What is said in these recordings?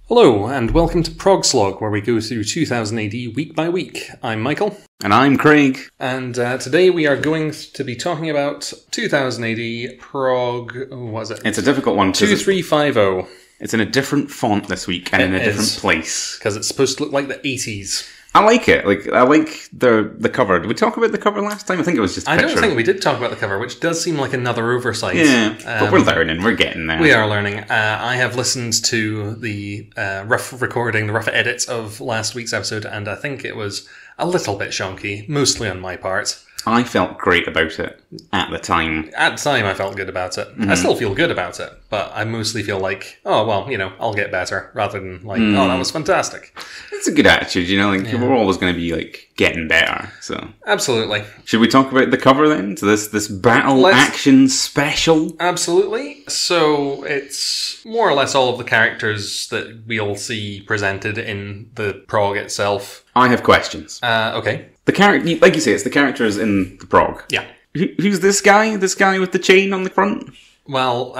Hello, and welcome to Prog Slog, where we go through 2000 AD week by week. I'm Michael. And I'm Craig. And today we are going to be talking about 2000 AD Prog, what was it? It's a difficult one. 2350. It's in a different font this week and in a different place. Because it's supposed to look like the 80s. I like it. I like the cover. Did we talk about the cover last time? I think it was just a picture. I don't think we did talk about the cover, which does seem like another oversight. Yeah, but we're learning. We're getting there. We are learning. I have listened to the rough recording, the rough edits of last week's episode, and I think it was a little bit shonky, mostly on my part. I felt great about it at the time. At the time, I felt good about it. I still feel good about it, but I mostly feel like, oh, well, I'll get better, rather than like, oh, that was fantastic. It's a good attitude, we're always going to be, getting better, so. Absolutely. Should we talk about the cover then? So this battle action special? Absolutely. So, it's more or less all of the characters that we'll see presented in the prog itself. I have questions. Okay. The character, like you say, it's the characters in the prog. Yeah. Who's this guy? This guy with the chain on the front? Well,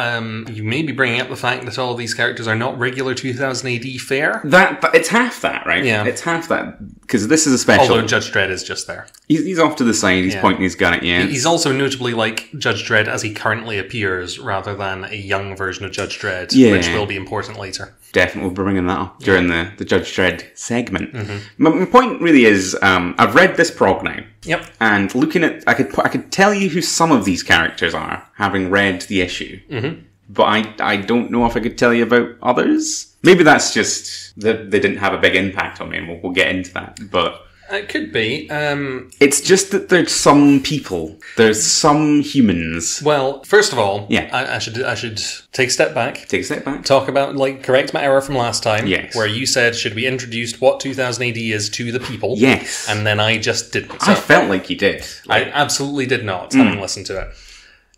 you may be bringing up the fact that all of these characters are not regular 2000 AD fare. It's half that, right? Yeah. It's half that, because this is a special. Although Judge Dredd is just there. He's off to the side, he's pointing his gun at you. He's also notably like Judge Dredd as he currently appears, rather than a young version of Judge Dredd, which will be important later. Definitely, we'll be bringing that up during the Judge Dredd segment. My point really is, I've read this prog now. Yep. And looking at, I could tell you who some of these characters are, having read the issue. But I don't know if I could tell you about others. Maybe that's just that they didn't have a big impact on me, and we'll get into that. But it could be. It's just that there's some people. There's some humans. Well, first of all, yeah. I should take a step back. Take a step back. Talk about, correct my error from last time. Yes. Where you said, should we introduce what 2000 AD is to the people? Yes. And then I just didn't. I felt like you did. I absolutely did not, having listened to it.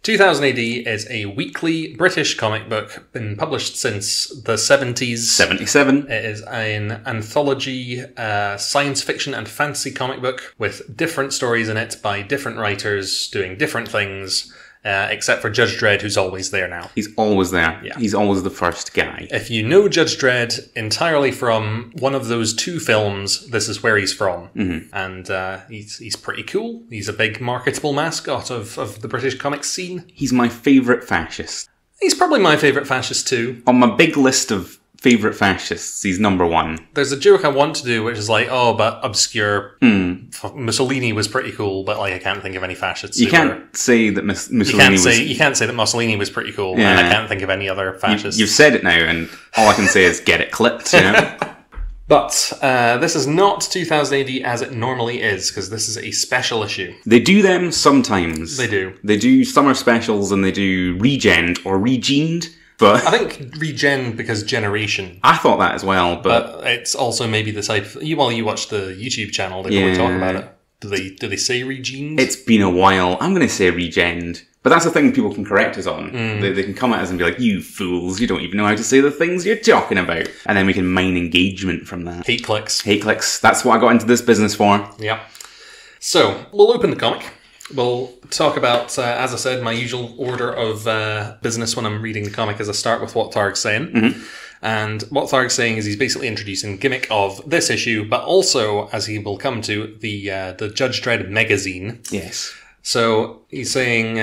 2000 AD is a weekly British comic book, been published since the 70s. 77. It is an anthology science fiction and fantasy comic book with different stories in it by different writers doing different things, except for Judge Dredd, who's always there now. He's always there. Yeah. He's always the first guy. If you know Judge Dredd entirely from one of those two films, this is where he's from. And he's pretty cool. He's a big marketable mascot of the British comics scene. He's my favourite fascist. He's probably my favourite fascist too. On my big list of favourite fascists, he's number one. There's a joke I want to do, which is but obscure. Mussolini was pretty cool, but I can't think of any fascists. You can't say that Mussolini You can't say that Mussolini was pretty cool, and I can't think of any other fascists. You've said it now, and all I can say is get it clipped, But this is not 2000 AD as it normally is, because this is a special issue. They do them sometimes. They do. They do summer specials, and they do regened or regened. But I think regen because generation. I thought that as well, but it's also maybe the type. You watch the YouTube channel, they probably talk about it. Do they say regened? It's been a while. I'm going to say regened. But that's the thing people can correct us on. They can come at us and be like, you fools, you don't even know how to say the things you're talking about. And then we can mine engagement from that. Hate clicks. Hate clicks. That's what I got into this business for. Yeah. So, we'll open the comic. We'll talk about, as I said, my usual order of business when I'm reading the comic is I start with what Tharg's saying. And what Tharg's saying is he's basically introducing the gimmick of this issue, but also, as he will come to, the Judge Dredd magazine. Yes. So he's saying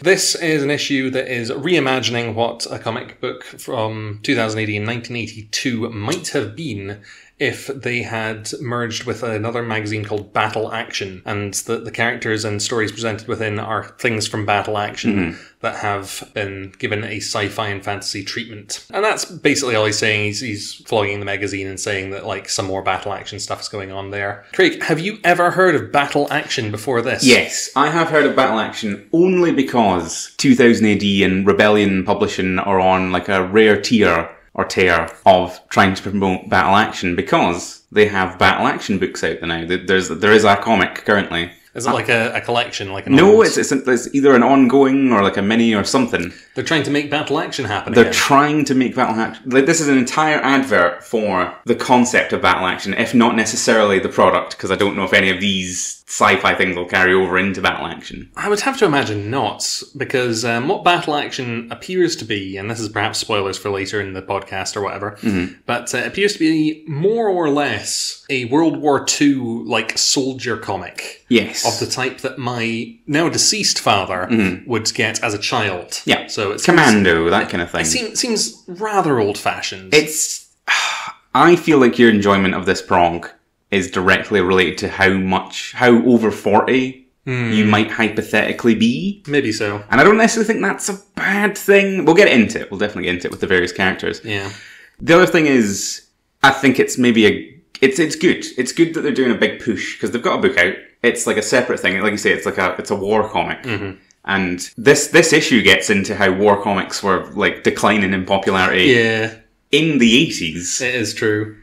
this is an issue that is reimagining what a comic book from 2000 AD in 1982 might have been if they had merged with another magazine called Battle Action, and the characters and stories presented within are things from Battle Action that have been given a sci-fi and fantasy treatment. And that's basically all he's saying. He's flogging the magazine and saying that some more Battle Action stuff is going on there. Craig, have you ever heard of Battle Action before this? Yes, I have heard of Battle Action only because 2000 AD and Rebellion Publishing are on a rare tier or tear of trying to promote Battle Action because they have Battle Action books out there now. There is a comic currently. Is it like a collection? No, it's either an ongoing or a mini or something. They're trying to make Battle Action happen They're again. trying to make Battle Action. This is an entire advert for the concept of Battle Action, if not necessarily the product, because I don't know if any of these sci-fi things will carry over into Battle Action. I would have to imagine not, because what Battle Action appears to be, and this is perhaps spoilers for later in the podcast or whatever, but it appears to be more or less a World War II like soldier comic. Yes. Of the type that my now deceased father would get as a child. Yeah. So it's Commando, that kind of thing. It seems rather old-fashioned. I feel like your enjoyment of this prog is directly related to how over 40 you might hypothetically be. Maybe so. And I don't necessarily think that's a bad thing. We'll get into it. We'll definitely get into it with the various characters. Yeah. The other thing is, I think it's maybe it's good. It's good that they're doing a big push, because they've got a book out. It's like a separate thing. Like you say, it's a war comic. And this issue gets into how war comics were like declining in popularity. Yeah. In the 80s. It is true.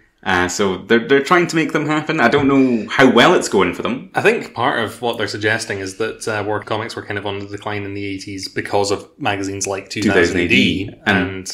So they're trying to make them happen. I don't know how well it's going for them. I think part of what they're suggesting is that war comics were kind of on the decline in the 80s because of magazines like 2000 AD. And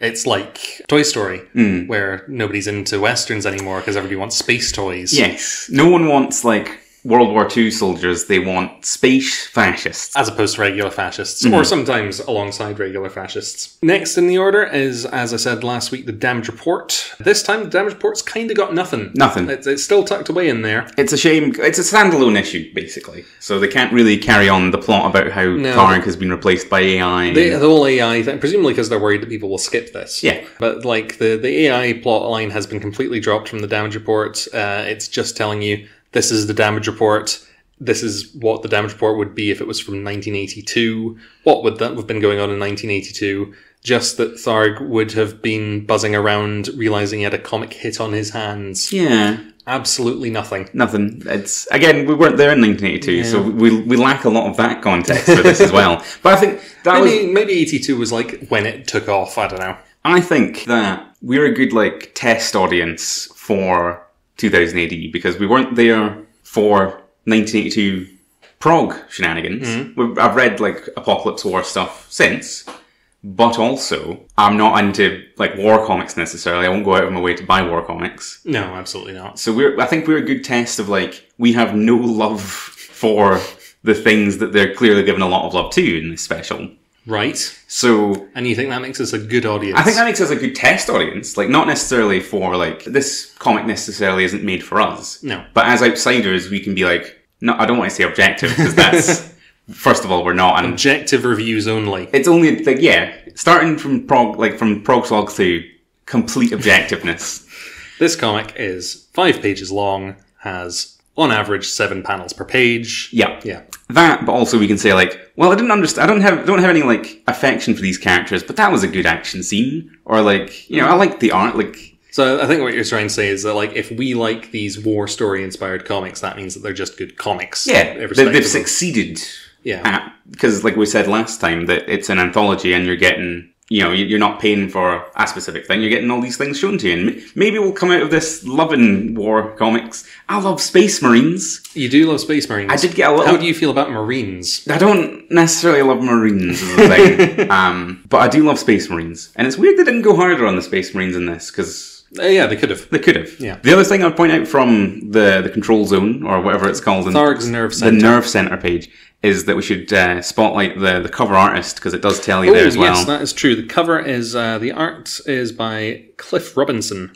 it's like Toy Story, where nobody's into Westerns anymore because everybody wants space toys. Yes. No one wants, like, World War II soldiers. They want space fascists. As opposed to regular fascists, or sometimes alongside regular fascists. Next in the order is, as I said last week, the Damage Report. This time, the Damage Report's kind of got nothing. Nothing. It's still tucked away in there. It's a shame. It's a standalone issue, basically. So they can't really carry on the plot about how Tharg has been replaced by AI. The whole AI thing, presumably because they're worried that people will skip this. Yeah. But, like, the AI plot line has been completely dropped from the Damage Report. It's just telling you, this is the Damage Report. This is what the Damage Report would be if it was from 1982. What would that have been going on in 1982? Just that Tharg would have been buzzing around, realizing he had a comic hit on his hands. Yeah. Absolutely nothing. Nothing. It's, again, we weren't there in 1982, so we lack a lot of that context for this as well. But I think that maybe 82 was like when it took off, I don't know. I think that we're a good, like, test audience for 2000 AD, because we weren't there for 1982 Prog shenanigans. I've read, like, Apocalypse War stuff since, but also I'm not into, like, war comics necessarily. I won't go out of my way to buy war comics. No, absolutely not. So I think we're a good test of, like, we have no love for the things that they're clearly giving a lot of love to in this special. Right. So... And you think that makes us a good audience? I think that makes us a good test audience. Like, not necessarily for, like, this comic necessarily isn't made for us. No. But as outsiders, we can be like, no, I don't want to say objective, because that's... First of all, we're not. And objective reviews only. It's only, like, starting from Prog, like, from Prog Slog 2, complete objectiveness. This comic is 5 pages long, has... on average, 7 panels per page. Yeah. That, but also we can say, like, well, I didn't understand, I don't have any, like, affection for these characters, but that was a good action scene. Or, like, you know, I like the art, like... So I think what you're trying to say is that, like, if we like these war story-inspired comics, that means that they're just good comics. Yeah, they've succeeded. Yeah. Because, like we said last time, that it's an anthology and you're getting... You know, you're not paying for a specific thing. You're getting all these things shown to you. And maybe we'll come out of this loving war comics. I love Space Marines. You do love Space Marines. I did get a little... How do you feel about Marines? I don't necessarily love Marines as a thing. But I do love Space Marines. And it's weird they didn't go harder on the Space Marines in this, because... yeah, they could have. They could have. Yeah. The other thing I'd point out from the control zone, or whatever it's called... Tharg's Nerve Center. The Nerve Center page, is that we should spotlight the cover artist, because it does tell you there as well. Yes, that is true. The cover is, the art is by Cliff Robinson.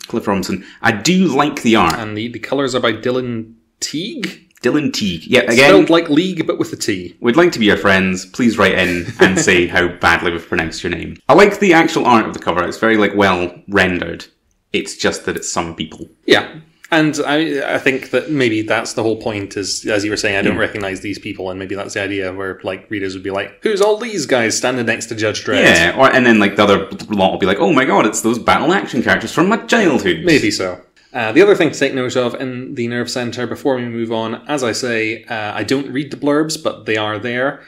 I do like the art. And the colours are by Dylan Teague? Dylan Teague. Yeah, again... Spelled like league, but with a T. We'd like to be your friends. Please write in and say how badly we've pronounced your name. I like the actual art of the cover. It's very, like, well rendered. It's just that it's some people. Yeah. And I think that maybe that's the whole point, is, as you were saying, I don't recognise these people, and maybe that's the idea where, like, readers would be like, who's all these guys standing next to Judge Dredd? Yeah, and then, like, the other lot will be like, oh my god, it's those battle action characters from my childhood. Maybe so. The other thing to take note of in the Nerve Center before we move on, as I say, I don't read the blurbs, but they are there.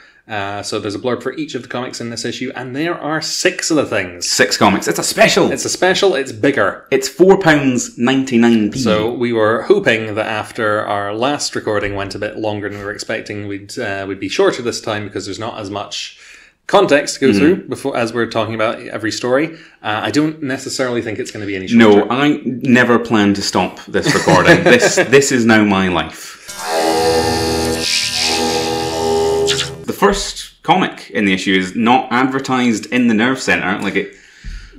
So there's a blurb for each of the comics in this issue, and there are 6 of the things. 6 comics. It's a special. It's bigger. It's £4.99. So we were hoping that after our last recording went a bit longer than we were expecting, we'd be shorter this time, because there's not as much context to go through before, as we're talking about every story. I don't necessarily think it's going to be any shorter. No, I never plan to stop this recording. This is now my life. first comic in the issue is not advertised in the Nerve Center.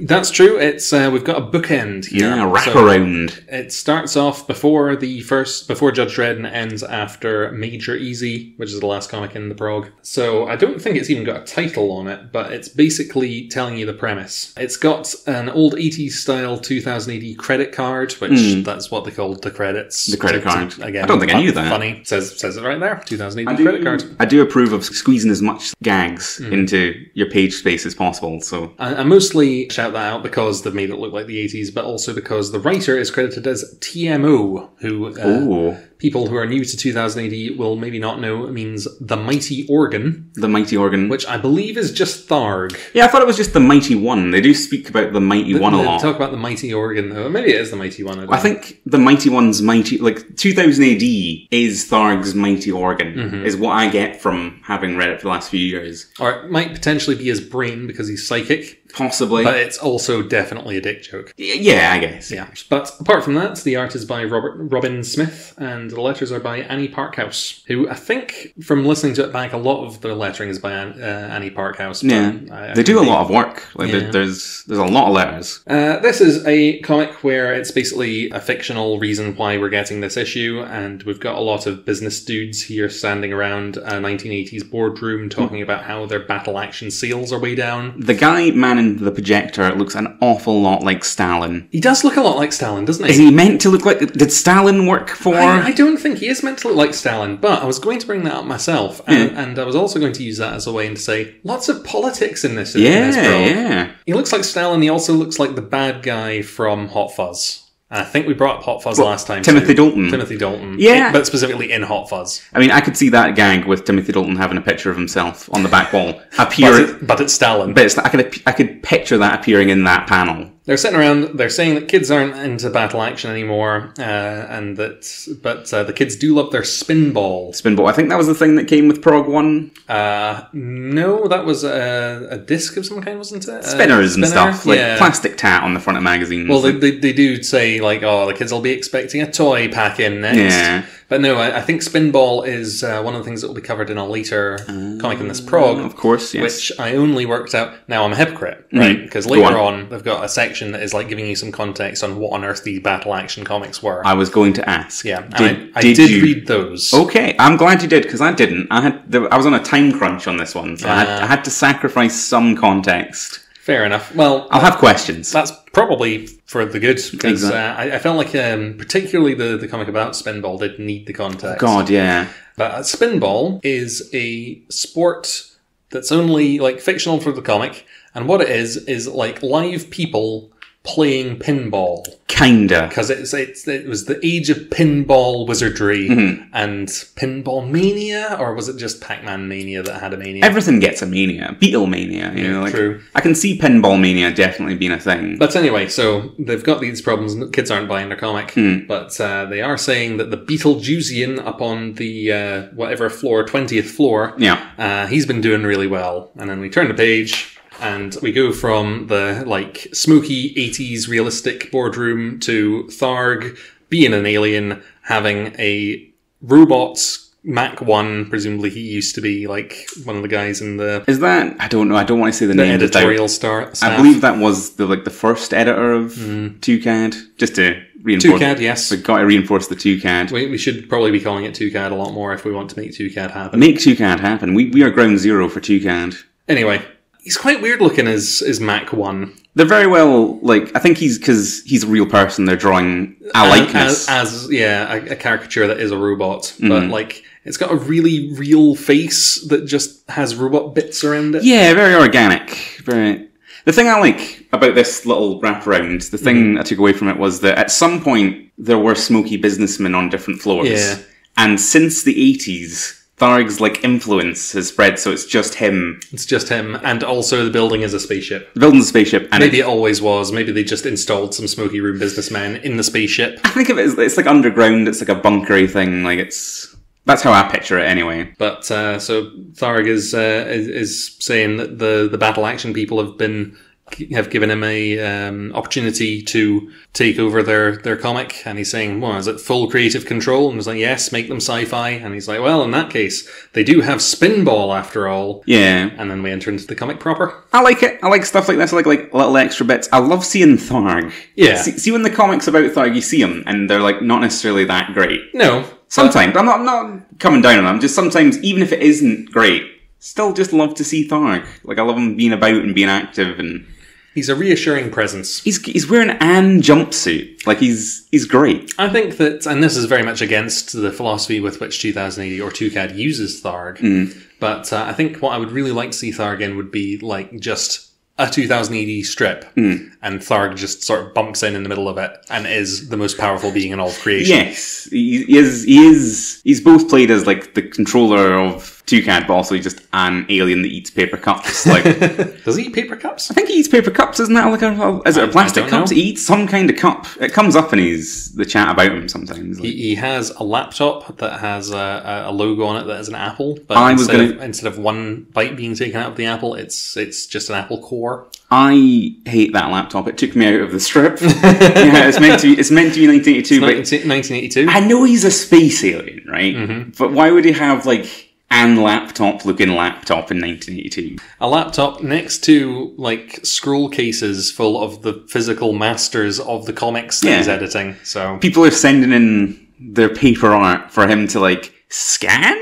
That's true. It's we've got a bookend here. Yeah, a wraparound. It starts off before Judge Dredd and ends after Major Easy, which is the last comic in the prog. So I don't think it's even got a title on it, but it's basically telling you the premise. It's got an old 80s style 2000 AD credit card, which that's what they called the credits. The credit card. Again, I don't think I knew that. Funny. Says it right there. 2000 AD credit card. I do approve of squeezing as much gags into your page space as possible. So I mostly shout that out because they've made it look like the 80s, but also because the writer is credited as TMO, who people who are new to 2000 AD will maybe not know means the Mighty Organ. The Mighty Organ. Which I believe is just Tharg. Yeah, I thought it was just the Mighty One. They do speak about the Mighty One a lot. They talk about the Mighty Organ, though. Maybe it is the Mighty One. I think the Mighty One's mighty... 2000 AD is Tharg's Mighty Organ, is what I get from having read it for the last few years. Or it might potentially be his brain because he's psychic. Possibly. But it's also definitely a dick joke. Yeah, I guess. Yeah. But apart from that, the art is by Robin Smith, and the letters are by Annie Parkhouse, who I think, from listening to it back, a lot of the lettering is by Annie Parkhouse. Yeah. They do a lot of work. There's a lot of letters. This is a comic where it's basically a fictional reason why we're getting this issue, and we've got a lot of business dudes here standing around a 1980s boardroom talking about how their battle action sales are way down. The guy manning the projector looks an awful lot like Stalin. He does look a lot like Stalin, doesn't he? Is he meant to look like... Did Stalin work for... I don't think he is meant to look like Stalin, but I was going to bring that up myself, and I was also going to use that as a way to say, lots of politics in this. Yeah. He looks like Stalin, he also looks like the bad guy from Hot Fuzz. I think we brought up Hot Fuzz last time. Timothy Dalton. Timothy Dalton. Yeah. But specifically in Hot Fuzz. I mean, I could see that gag with Timothy Dalton having a picture of himself on the back wall but it's Stalin. But I could picture that appearing in that panel. They're sitting around, they're saying that kids aren't into battle action anymore, but the kids do love their spinball. Spinball. I think that was the thing that came with Prog 1. No, that was a disc of some kind, wasn't it? Spinners and stuff, plastic tat on the front of magazines. Well, they do say, the kids will be expecting a toy pack in next. Yeah. But no, I think Spinball is one of the things that will be covered in a later comic in this prog. Of course, yes. Which I only worked out... Now, I'm a hypocrite, right? Because later on, they've got a section that is giving you some context on what on earth these battle action comics were. I was going to ask. Yeah, I did read those. Okay, I'm glad you did, because I didn't. I was on a time crunch on this one, so I had to sacrifice some context. Fair enough. Well, I'll have questions. That's probably for the good, because exactly. I felt like particularly the comic about Spinball did need the context. God, yeah. But Spinball is a sport that's only fictional for the comic, and what it is live people playing pinball. Kinda. Because it was the age of pinball wizardry and pinball mania, or was it just Pac-Man mania that had a mania? Everything gets a mania. Beatlemania, True. I can see pinball mania definitely being a thing. But anyway, so they've got these problems. Kids aren't buying their comic, but they are saying that the Beetlejuicean up on the whatever floor, 20th floor, he's been doing really well. And then we turn the page. And we go from the, smoky 80s realistic boardroom to Tharg being an alien, having a robot Mac 1, presumably he used to be, one of the guys in the... Is that... I don't know, I don't want to say the name. The editorial staff. I believe that was the first editor of 2CAD, just to reinforce... 2CAD, yes. We've got to reinforce the 2CAD. We should probably be calling it 2CAD a lot more if we want to make 2CAD happen. Make 2CAD happen. We are ground zero for 2CAD. Anyway... He's quite weird looking as Mac 1. They're very well, I think because he's a real person, they're drawing a likeness. A caricature that is a robot. But, it's got a really real face that just has robot bits around it. Yeah, very organic. The thing I like about this little wraparound, the thing I took away from it was that at some point there were smoky businessmen on different floors. Yeah. And since the 80s... Tharg's influence has spread, so it's just him. It's just him, and also the building is a spaceship. The building's a spaceship. And maybe it always was. Maybe they just installed some smoky room businessmen in the spaceship. I think of it as it's underground. It's like a bunkery thing. That's how I picture it anyway. But so Tharg is saying that the battle action people have been have given him a opportunity to take over their comic, and he's saying, well, is it full creative control? And he's like, yes, make them sci-fi. And he's like, well, in that case, they do have Spinball after all. Yeah. And then we enter into the comic proper. I like it. I like stuff like this. I like little extra bits. I love seeing Tharg. Yeah. See when the comics about Tharg, you see them, and they're like not necessarily that great. No. Sometimes. I'm not coming down on them. Just sometimes, even if it isn't great, still just love to see Tharg. Like, I love him being about and being active, and he's a reassuring presence. He's wearing an jumpsuit. Like, he's great. I think that, and this is very much against the philosophy with which 2080 or 2CAD uses Tharg, but I think what I would really like to see Tharg in would be, like, just a 2080 strip, and Tharg just sort of bumps in the middle of it and is the most powerful being in all of creation. Yes, he is. He's both played as, like, the controller of 2CAD, but also just an alien that eats paper cups. Like, does he eat paper cups? I think he eats paper cups. Isn't that like is it a plastic cup? He eats some kind of cup. It comes up in the chat about him sometimes. Like. He has a laptop that has a logo on it that is an apple, but instead of one bite being taken out of the apple, it's just an apple core. I hate that laptop. It took me out of the strip. Yeah, it's meant to be 1982. But 1982. I know he's a space alien, right? Mm-hmm. But why would he have like an laptop-looking laptop in 1982? A laptop next to like scroll cases full of the physical masters of the comics that he's editing. So people are sending in their paper art for him to like scan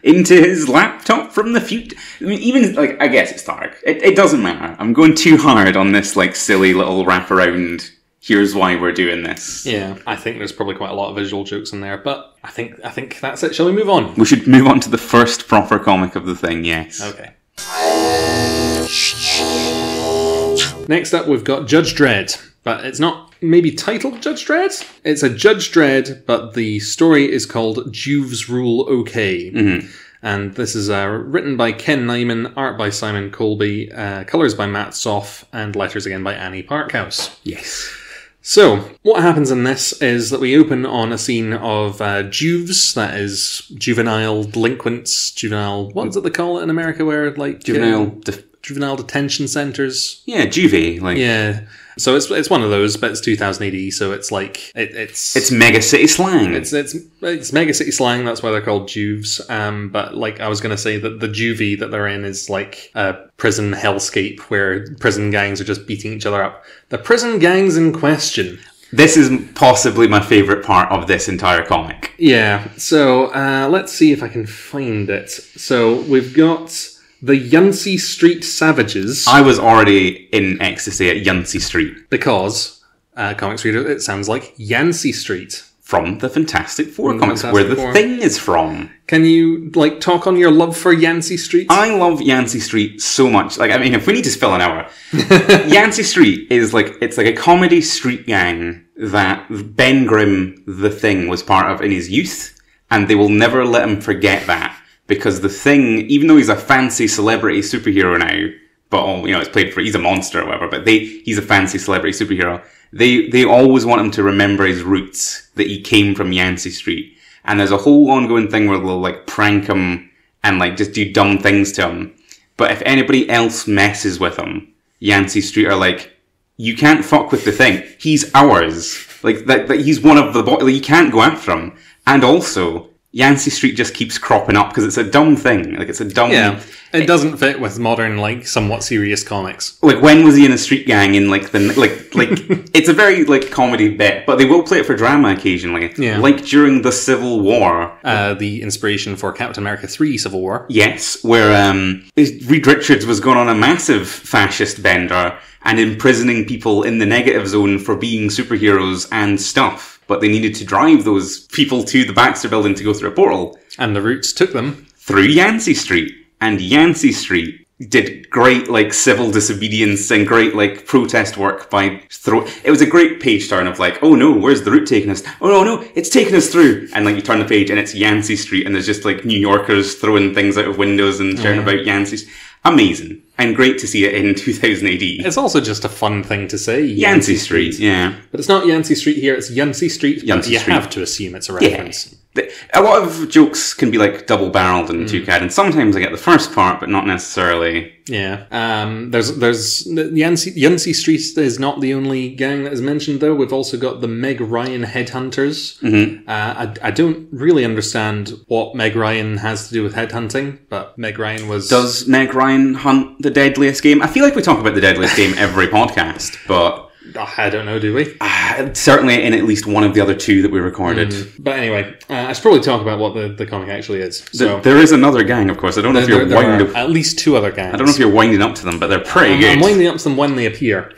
into his laptop from the future. I mean, even, like, I guess it's Tharg. It doesn't matter. I'm going too hard on this, like, silly little wraparound, here's why we're doing this. Yeah, I think there's probably quite a lot of visual jokes in there, but I think that's it. Shall we move on? We should move on to the first proper comic of the thing, yes. Okay. Next up, we've got Judge Dredd, but it's not maybe titled Judge Dredd? It's a Judge Dredd, but the story is called Juve's Rule OK. Mm-hmm. And this is written by Ken Nyman, art by Simon Colby, colours by Matt Soff, and letters again by Annie Parkhouse. Yes. So, what happens in this is that we open on a scene of Juves, that is juvenile delinquents, what is it they call it in America, where like juvenile detention centres? Yeah, juvie. Like. Yeah. So it's one of those, but it's 2080, so it's like it's mega city slang. It's mega city slang. That's why they're called juves. But like I was going to say that the juvie that they're in is like a prison hellscape where prison gangs are just beating each other up. The prison gangs in question. This is possibly my favourite part of this entire comic. Yeah. So let's see if I can find it. So we've got the Yancey Street Savages. I was already in ecstasy at Yancey Street. Because, comics reader, it sounds like Yancey Street. From the Fantastic Four comics, where the Thing is from. Can you, like, talk on your love for Yancey Street? I love Yancey Street so much. Like, I mean, if we need to fill an hour. Yancey Street is like, it's like a comedy street gang that Ben Grimm, the Thing, was part of in his youth. And they will never let him forget that. Because the Thing, even though he's a fancy celebrity superhero now, but it's played for, he's a monster or whatever, but he's a fancy celebrity superhero. They always want him to remember his roots, that he came from Yancey Street. And there's a whole ongoing thing where they'll like prank him and like just do dumb things to him. But if anybody else messes with him, Yancey Street are like, you can't fuck with the Thing. He's ours. Like that he's one of the like, you can't go after him. And also, Yancey Street just keeps cropping up because it's a dumb thing. Like, it's a dumb... Yeah, it doesn't fit with modern, like, somewhat serious comics. Like, when was he in a street gang in, like, it's a very, like, comedy bit, but they will play it for drama occasionally. Yeah. Like during the Civil War. The inspiration for Captain America 3 Civil War. Yes, where Reed Richards was going on a massive fascist bender and imprisoning people in the negative zone for being superheroes and stuff. But they needed to drive those people to the Baxter Building to go through a portal. And the routes took them through Yancey Street. And Yancey Street did great, like, civil disobedience and great, like, protest work by it was a great page turn of, like, oh no, where's the route taking us? Oh no, it's taking us through. And, like, you turn the page and it's Yancey Street and there's just, like, New Yorkers throwing things out of windows and shouting about Yancey Street. Amazing. And great to see it in 2080. It's also just a fun thing to say. Yancey Street, yeah. But it's not Yancey Street here, it's Yancey Street. Yancey you Street. Have to assume it's a reference. Yeah. A lot of jokes can be like double-barreled in Two-Cad, and sometimes I get the first part, but not necessarily. Yeah. There's Yancey Street is not the only gang that is mentioned, though. We've also got the Meg Ryan Headhunters. Mm-hmm. I don't really understand what Meg Ryan has to do with headhunting, but Meg Ryan was... Does Meg Ryan hunt the Deadliest Game? I feel like we talk about the Deadliest Game every podcast, but... I don't know, do we? Certainly in at least one of the other two that we recorded. But anyway, I should probably talk about what the comic actually is. So there is another gang, of course. I don't know if you're winding up... At least two other gangs. I don't know if you're winding up to them, but they're pretty good. I'm winding up to them when they appear.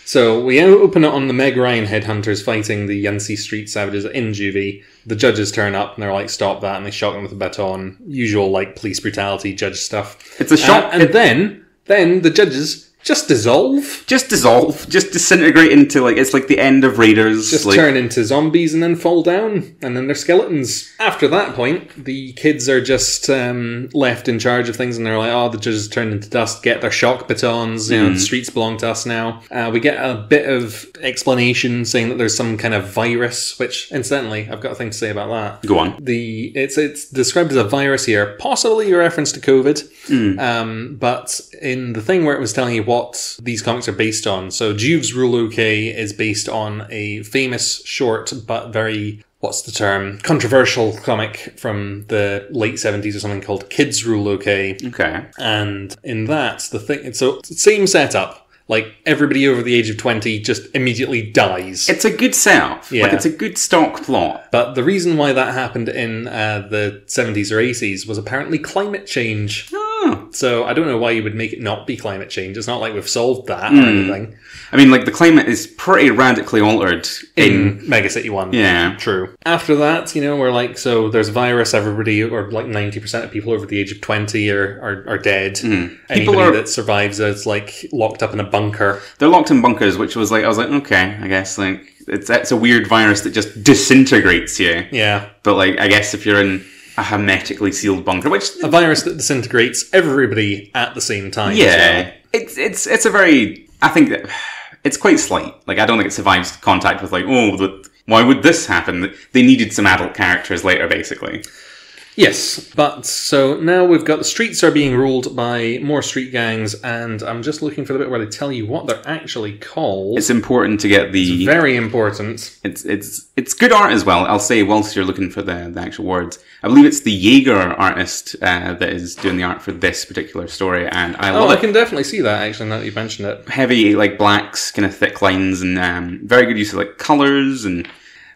So we open it on the Meg Ryan Headhunters fighting the Yancey Street Savages in juvie. The judges turn up and they're like, stop that, and they shock them with a baton. Usual, like, police brutality, judge stuff. It's a shock. And then the judges... Just dissolve. Just disintegrate into, like, it's like the end of Raiders. Just like, turn into zombies and then fall down. And then they're skeletons. After that point, the kids are just left in charge of things and they're like, oh, the judges turned into dust, get their shock batons, you know, the streets belong to us now. We get a bit of explanation saying that there's some kind of virus, which, incidentally, I've got a thing to say about that. Go on. It's described as a virus here, possibly a reference to COVID. But in the thing where it was telling you what these comics are based on. So Juve's Rule OK is based on a famous short but very, what's the term, controversial comic from the late 70s or something called Kids Rule OK. Okay. And in that, the thing, so same setup. Like, everybody over the age of 20 just immediately dies. It's a good setup. Yeah. Like, it's a good stock plot. But the reason why that happened in the 70s or 80s was apparently climate change. Oh. So I don't know why you would make it not be climate change. It's not like we've solved that or anything. I mean, like, the climate is pretty radically altered in Megacity 1. Yeah. True. After that, you know, we're like, so there's a virus, everybody, or like 90% of people over the age of 20 are dead. Anybody that survives is, like, locked up in a bunker. They're locked in bunkers, which was like, I was like, okay, I guess, like, it's a weird virus that just disintegrates you. Yeah. But, like, I guess if you're in a hermetically sealed bunker, which... A virus that disintegrates everybody at the same time. Yeah. It's a very... I think that... It's quite slight. Like, I don't think it survives contact with, like, why would this happen? They needed some adult characters later, basically. Yes, but so now we've got the streets are being ruled by more street gangs, and I'm just looking for the bit where they tell you what they're actually called. It's important to get the... It's very important. It's good art as well, I'll say, whilst you're looking for the actual words. I believe it's the Jaeger artist that is doing the art for this particular story, and I love it. I can definitely see that, actually, now that you mentioned it. Heavy, like, blacks, kind of thick lines, and very good use of, like, colours, and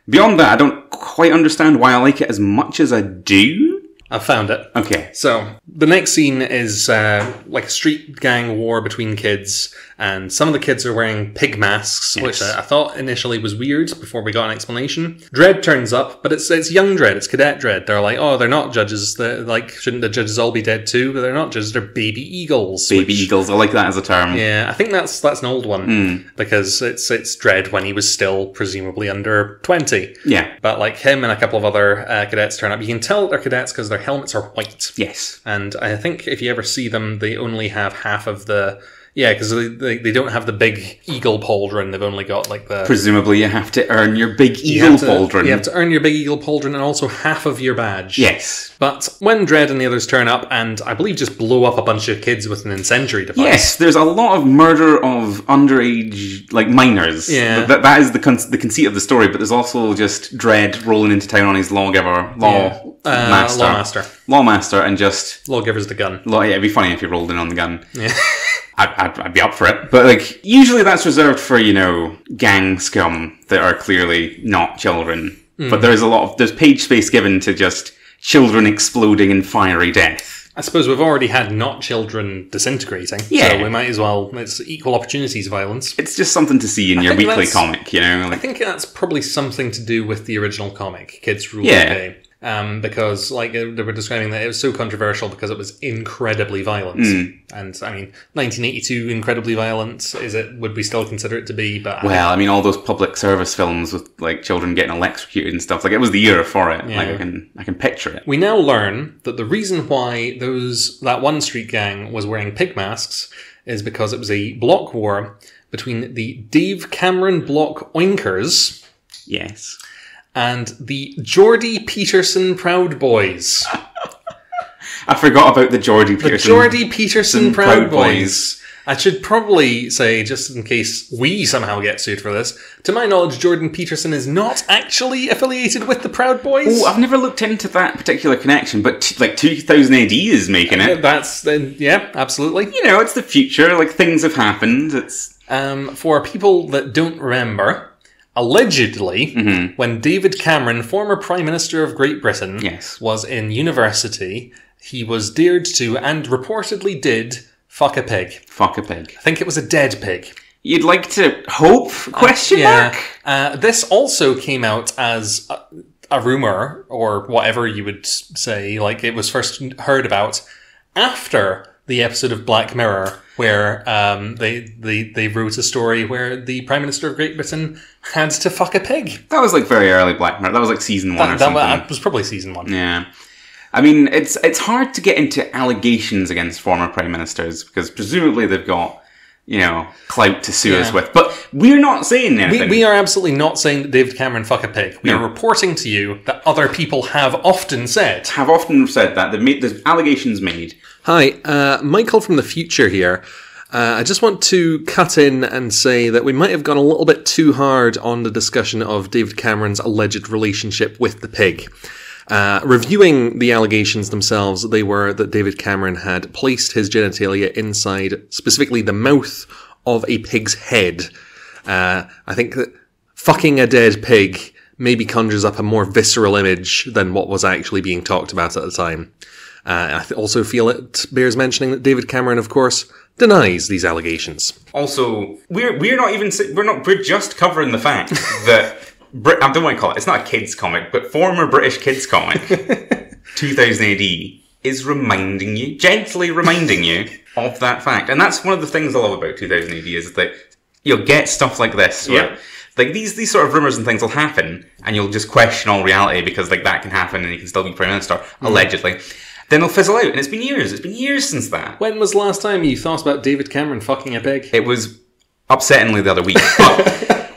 beyond that, I don't quite understand why I like it as much as I do. I've found it. Okay. So, the next scene is like a street gang war between kids, and some of the kids are wearing pig masks, which I thought initially was weird before we got an explanation. Dred turns up, but it's young Dred, it's Cadet Dred. They're like, oh, they're not judges. They're like, shouldn't the judges all be dead too? But they're not judges, they're baby eagles. Eagles, I like that as a term. Yeah, I think that's an old one, because it's Dred when he was still presumably under 20. Yeah. But like him and a couple of other cadets turn up. You can tell that they're cadets because their helmets are white. Yes. And I think if you ever see them, they only have half of the... Yeah, because they don't have the big eagle pauldron. They've only got like the... Presumably you have to earn your big eagle pauldron. You have to earn your big eagle pauldron and also half of your badge. Yes. But when Dred and the others turn up and I believe just blow up a bunch of kids with an incendiary device. Yes, there's a lot of murder of underage, like, minors. Yeah. That is the conceit of the story, but there's also just Dred rolling into town on his lawmaster, and just... Lawgiver's the gun. Yeah, it'd be funny if he rolled in on the gun. Yeah. I'd be up for it. But, like, usually that's reserved for, you know, gang scum that are clearly not children. But there's page space given to just children exploding in fiery death. I suppose we've already had not children disintegrating. Yeah. So we might as well, it's equal opportunities violence. It's just something to see in your weekly comic, you know? I think that's probably something to do with the original comic, Kids Rule OK. Because, like, they were describing that it was so controversial because it was incredibly violent. And, I mean, 1982, incredibly violent, would we still consider it to be? But well, I mean, all those public service films with, like, children getting electrocuted and stuff, like, it was the era for it. Yeah. Like, I can picture it. We now learn that the reason why that one street gang was wearing pig masks is because it was a block war between the Dave Cameron block Oinkers. Yes. and the Geordie Peterson Proud Boys. I forgot about the Geordie Peterson. The Geordie Peterson Proud Boys. I should probably say, just in case we somehow get sued for this, to my knowledge, Jordan Peterson is not actually affiliated with the Proud Boys. Oh, I've never looked into that particular connection, but like 2000 AD is making it. Yeah, absolutely. You know, it's the future, like things have happened. It's for people that don't remember, allegedly, when David Cameron, former Prime Minister of Great Britain, was in university, he was dared to, and reportedly did, fuck a pig. Fuck a pig. I think it was a dead pig. You'd like to hope? Question mark? This also came out as a rumour, or whatever you would say, like it was first heard about after the episode of Black Mirror, where they wrote a story where the Prime Minister of Great Britain had to fuck a pig. That was like very early Black Mirror. That was like season 1 or something. That was probably season 1. Yeah. I mean, it's hard to get into allegations against former prime ministers because presumably they've got, you know, clout to sue us with. But we're not saying anything. We are absolutely not saying that David Cameron fuck a pig. We are reporting to you that other people have often said. That. There's allegations made. Hi, Michael from the future here. I just want to cut in and say that we might have gone a little bit too hard on the discussion of David Cameron's alleged relationship with the pig. Reviewing the allegations themselves, they were that David Cameron had placed his genitalia inside, specifically the mouth of a pig's head. I think that fucking a dead pig maybe conjures up a more visceral image than what was actually being talked about at the time. I also feel it bears mentioning that David Cameron, of course, denies these allegations. Also, we're just covering the fact that I don't want to call it. It's not a kids' comic, but former British kids' comic, 2000 AD, is gently reminding you of that fact. And that's one of the things I love about 2000 AD is that you'll get stuff like this, where like these sort of rumours and things will happen, and you'll just question all reality because like that can happen, and he can still be Prime Minister allegedly. Then it'll fizzle out, and it's been years. It's been years since that. When was the last time you thought about David Cameron fucking a pig? It was upsettingly the other week, but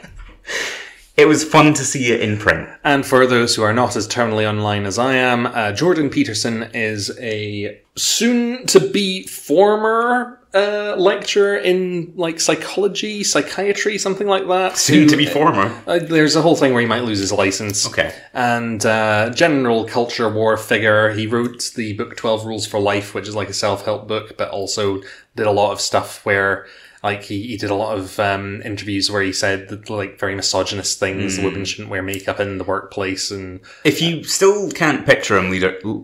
it was fun to see it in print. And for those who are not as terminally online as I am, Jordan Peterson is a soon-to-be former lecturer in like psychology, psychiatry, something like that. Soon-to-be former? There's a whole thing where he might lose his license. Okay. And general culture war figure. He wrote the book 12 Rules for Life, which is like a self-help book, but also did a lot of stuff where like he did a lot of interviews where he said that, like very misogynist things. Women shouldn't wear makeup in the workplace. And if you still can't picture him,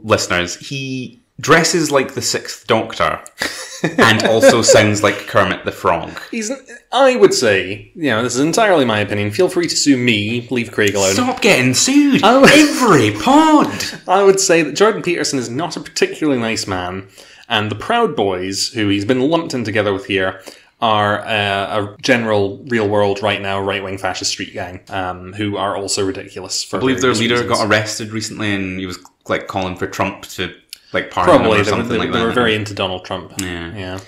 listeners, he dresses like the Sixth Doctor and also sounds like Kermit the Frog. I would say, you know, this is entirely my opinion. Feel free to sue me. Leave Craig alone. Stop getting sued. Every pod. I would say that Jordan Peterson is not a particularly nice man, and the Proud Boys, who he's been lumped in together with here, are a general, real-world, right now, right-wing fascist street gang, who are also ridiculous. I believe their leader got arrested recently, and he was like calling for Trump to like pardon him or something like that. They were very into Donald Trump. Yeah.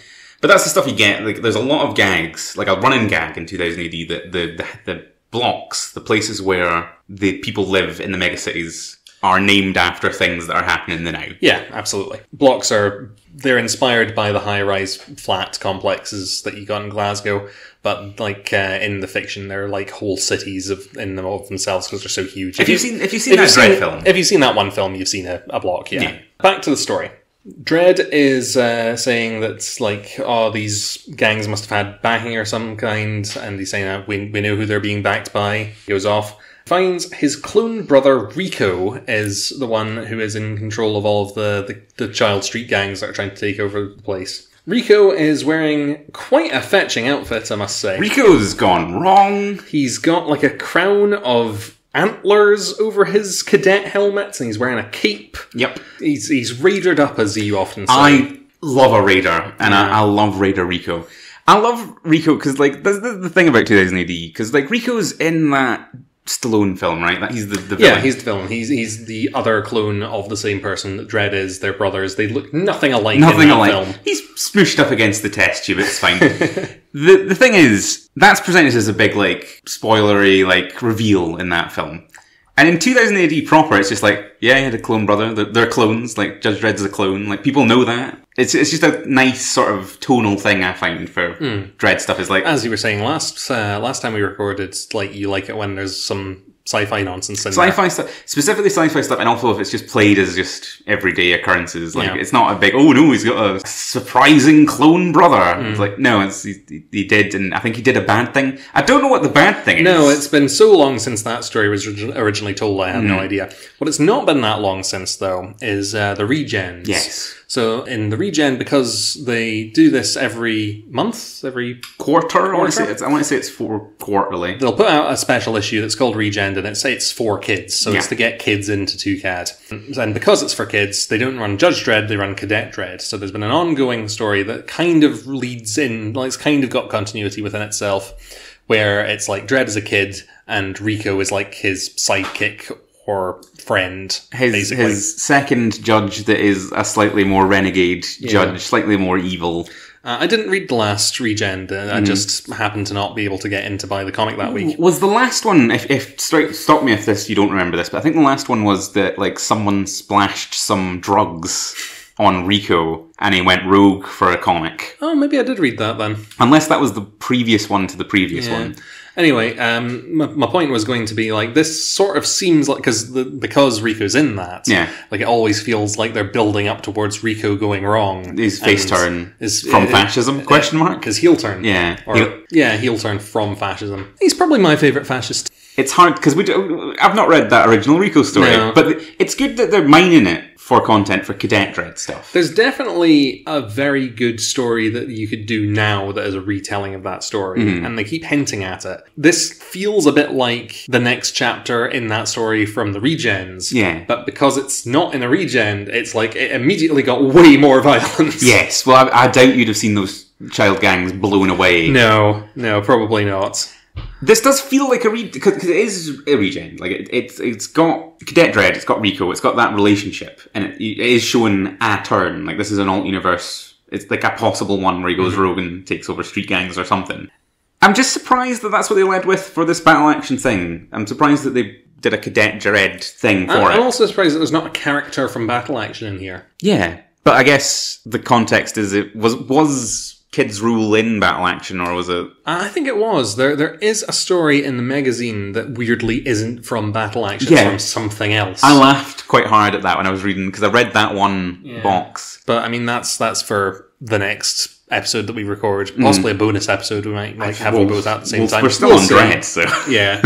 But that's the stuff you get. Like, there's a lot of gags, like a running gag in 2000 AD, that the blocks, the places where the people live in the megacities, are named after things that are happening in the now. Yeah, absolutely. Blocks they're inspired by the high-rise flat complexes that you got in Glasgow, but like in the fiction, they're like whole cities of themselves because they're so huge. If you've seen that Dredd film, if you've seen that one film, you've seen a block. Yeah. Back to the story. Dredd is saying that like, these gangs must have had backing or some kind, and he's saying that we know who they're being backed by. He goes off. Finds his clone brother Rico is the one who is in control of all of the child street gangs that are trying to take over the place. Rico is wearing quite a fetching outfit, I must say. Rico's gone wrong. He's got like a crown of antlers over his cadet helmet, and he's wearing a cape. Yep. He's raidered up, as you often say. I love a raider, and I love Raider Rico. I love Rico because like that's the thing about 2000 AD, because like Rico's in that Stallone film, right? That he's the villain. Yeah, he's the villain. He's the other clone of the same person that Dredd is. They're brothers. They look nothing alike in that film. He's smooshed up against the test tube. It's fine. The thing is, that's presented as a big like spoilery like reveal in that film. And in 2000 AD proper, it's just like, yeah, he had a clone brother. They're clones. Like, Judge Dredd's a clone. Like, people know that. It's just a nice sort of tonal thing I find for Dredd stuff. Is like, as you were saying last time we recorded, like you like it when there's some sci-fi nonsense in sci-fi stuff, specifically sci-fi stuff, and also if it's just played as just everyday occurrences. Like, it's not a big, oh no, he's got a surprising clone brother. It's like, no, he did, and I think he did a bad thing. I don't know what the bad thing is. No, it's been so long since that story was originally told, I have no idea. What it's not been that long since, though, is the regens. Yes. So in the regen, because they do this every month, every quarter. I want to say it's quarterly. They'll put out a special issue that's called Regen, and it's for kids. So it's to get kids into 2CAD. And because it's for kids, they don't run Judge Dredd, they run Cadet Dredd. So there's been an ongoing story that kind of leads in, like it's kind of got continuity within itself, where it's like Dredd is a kid and Rico is like his sidekick or friend, basically. His second judge that is a slightly more renegade judge, slightly more evil. I didn't read the last Regen. I just happened to not be able to get in to buy the comic that week. Was the last one, stop me if you don't remember this, but I think the last one was that like someone splashed some drugs on Rico and he went rogue for a comic. Oh, maybe I did read that then. Unless that was the previous one to the previous one. Anyway, my point was going to be like this sort of seems like because Rico's in that, like it always feels like they're building up towards Rico going wrong. His face turn from fascism? Question mark? His heel turn, heel turn from fascism. He's probably my favourite fascist. It's hard because I've not read that original Rico story, but it's good that they're mining it for content for Cadet Dredd stuff. There's definitely a very good story that you could do now that is a retelling of that story, and they keep hinting at it. This feels a bit like the next chapter in that story from the Regens, but because it's not in a Regen, it's like it immediately got way more violence. Yes, well, I doubt you'd have seen those child gangs blown away. No, probably not. This does feel like because it is a regen. Like it's got Cadet Dredd, it's got Rico, it's got that relationship, and it is showing a turn. Like this is an alt universe. It's like a possible one where he goes rogue and takes over street gangs or something. I'm just surprised that that's what they led with for this battle action thing. I'm surprised that they did a Cadet Dredd thing for it. I'm also surprised that there's not a character from battle action in here. Yeah, but I guess the context is it was Kids Rule in battle action, or was it? I think it was. There is a story in the magazine that weirdly isn't from battle action, it's from something else. I laughed quite hard at that when I was reading, because I read that one box. But I mean, that's for the next episode that we record, possibly a bonus episode. We might have them both at the same time. We're still on Dredd, so yeah.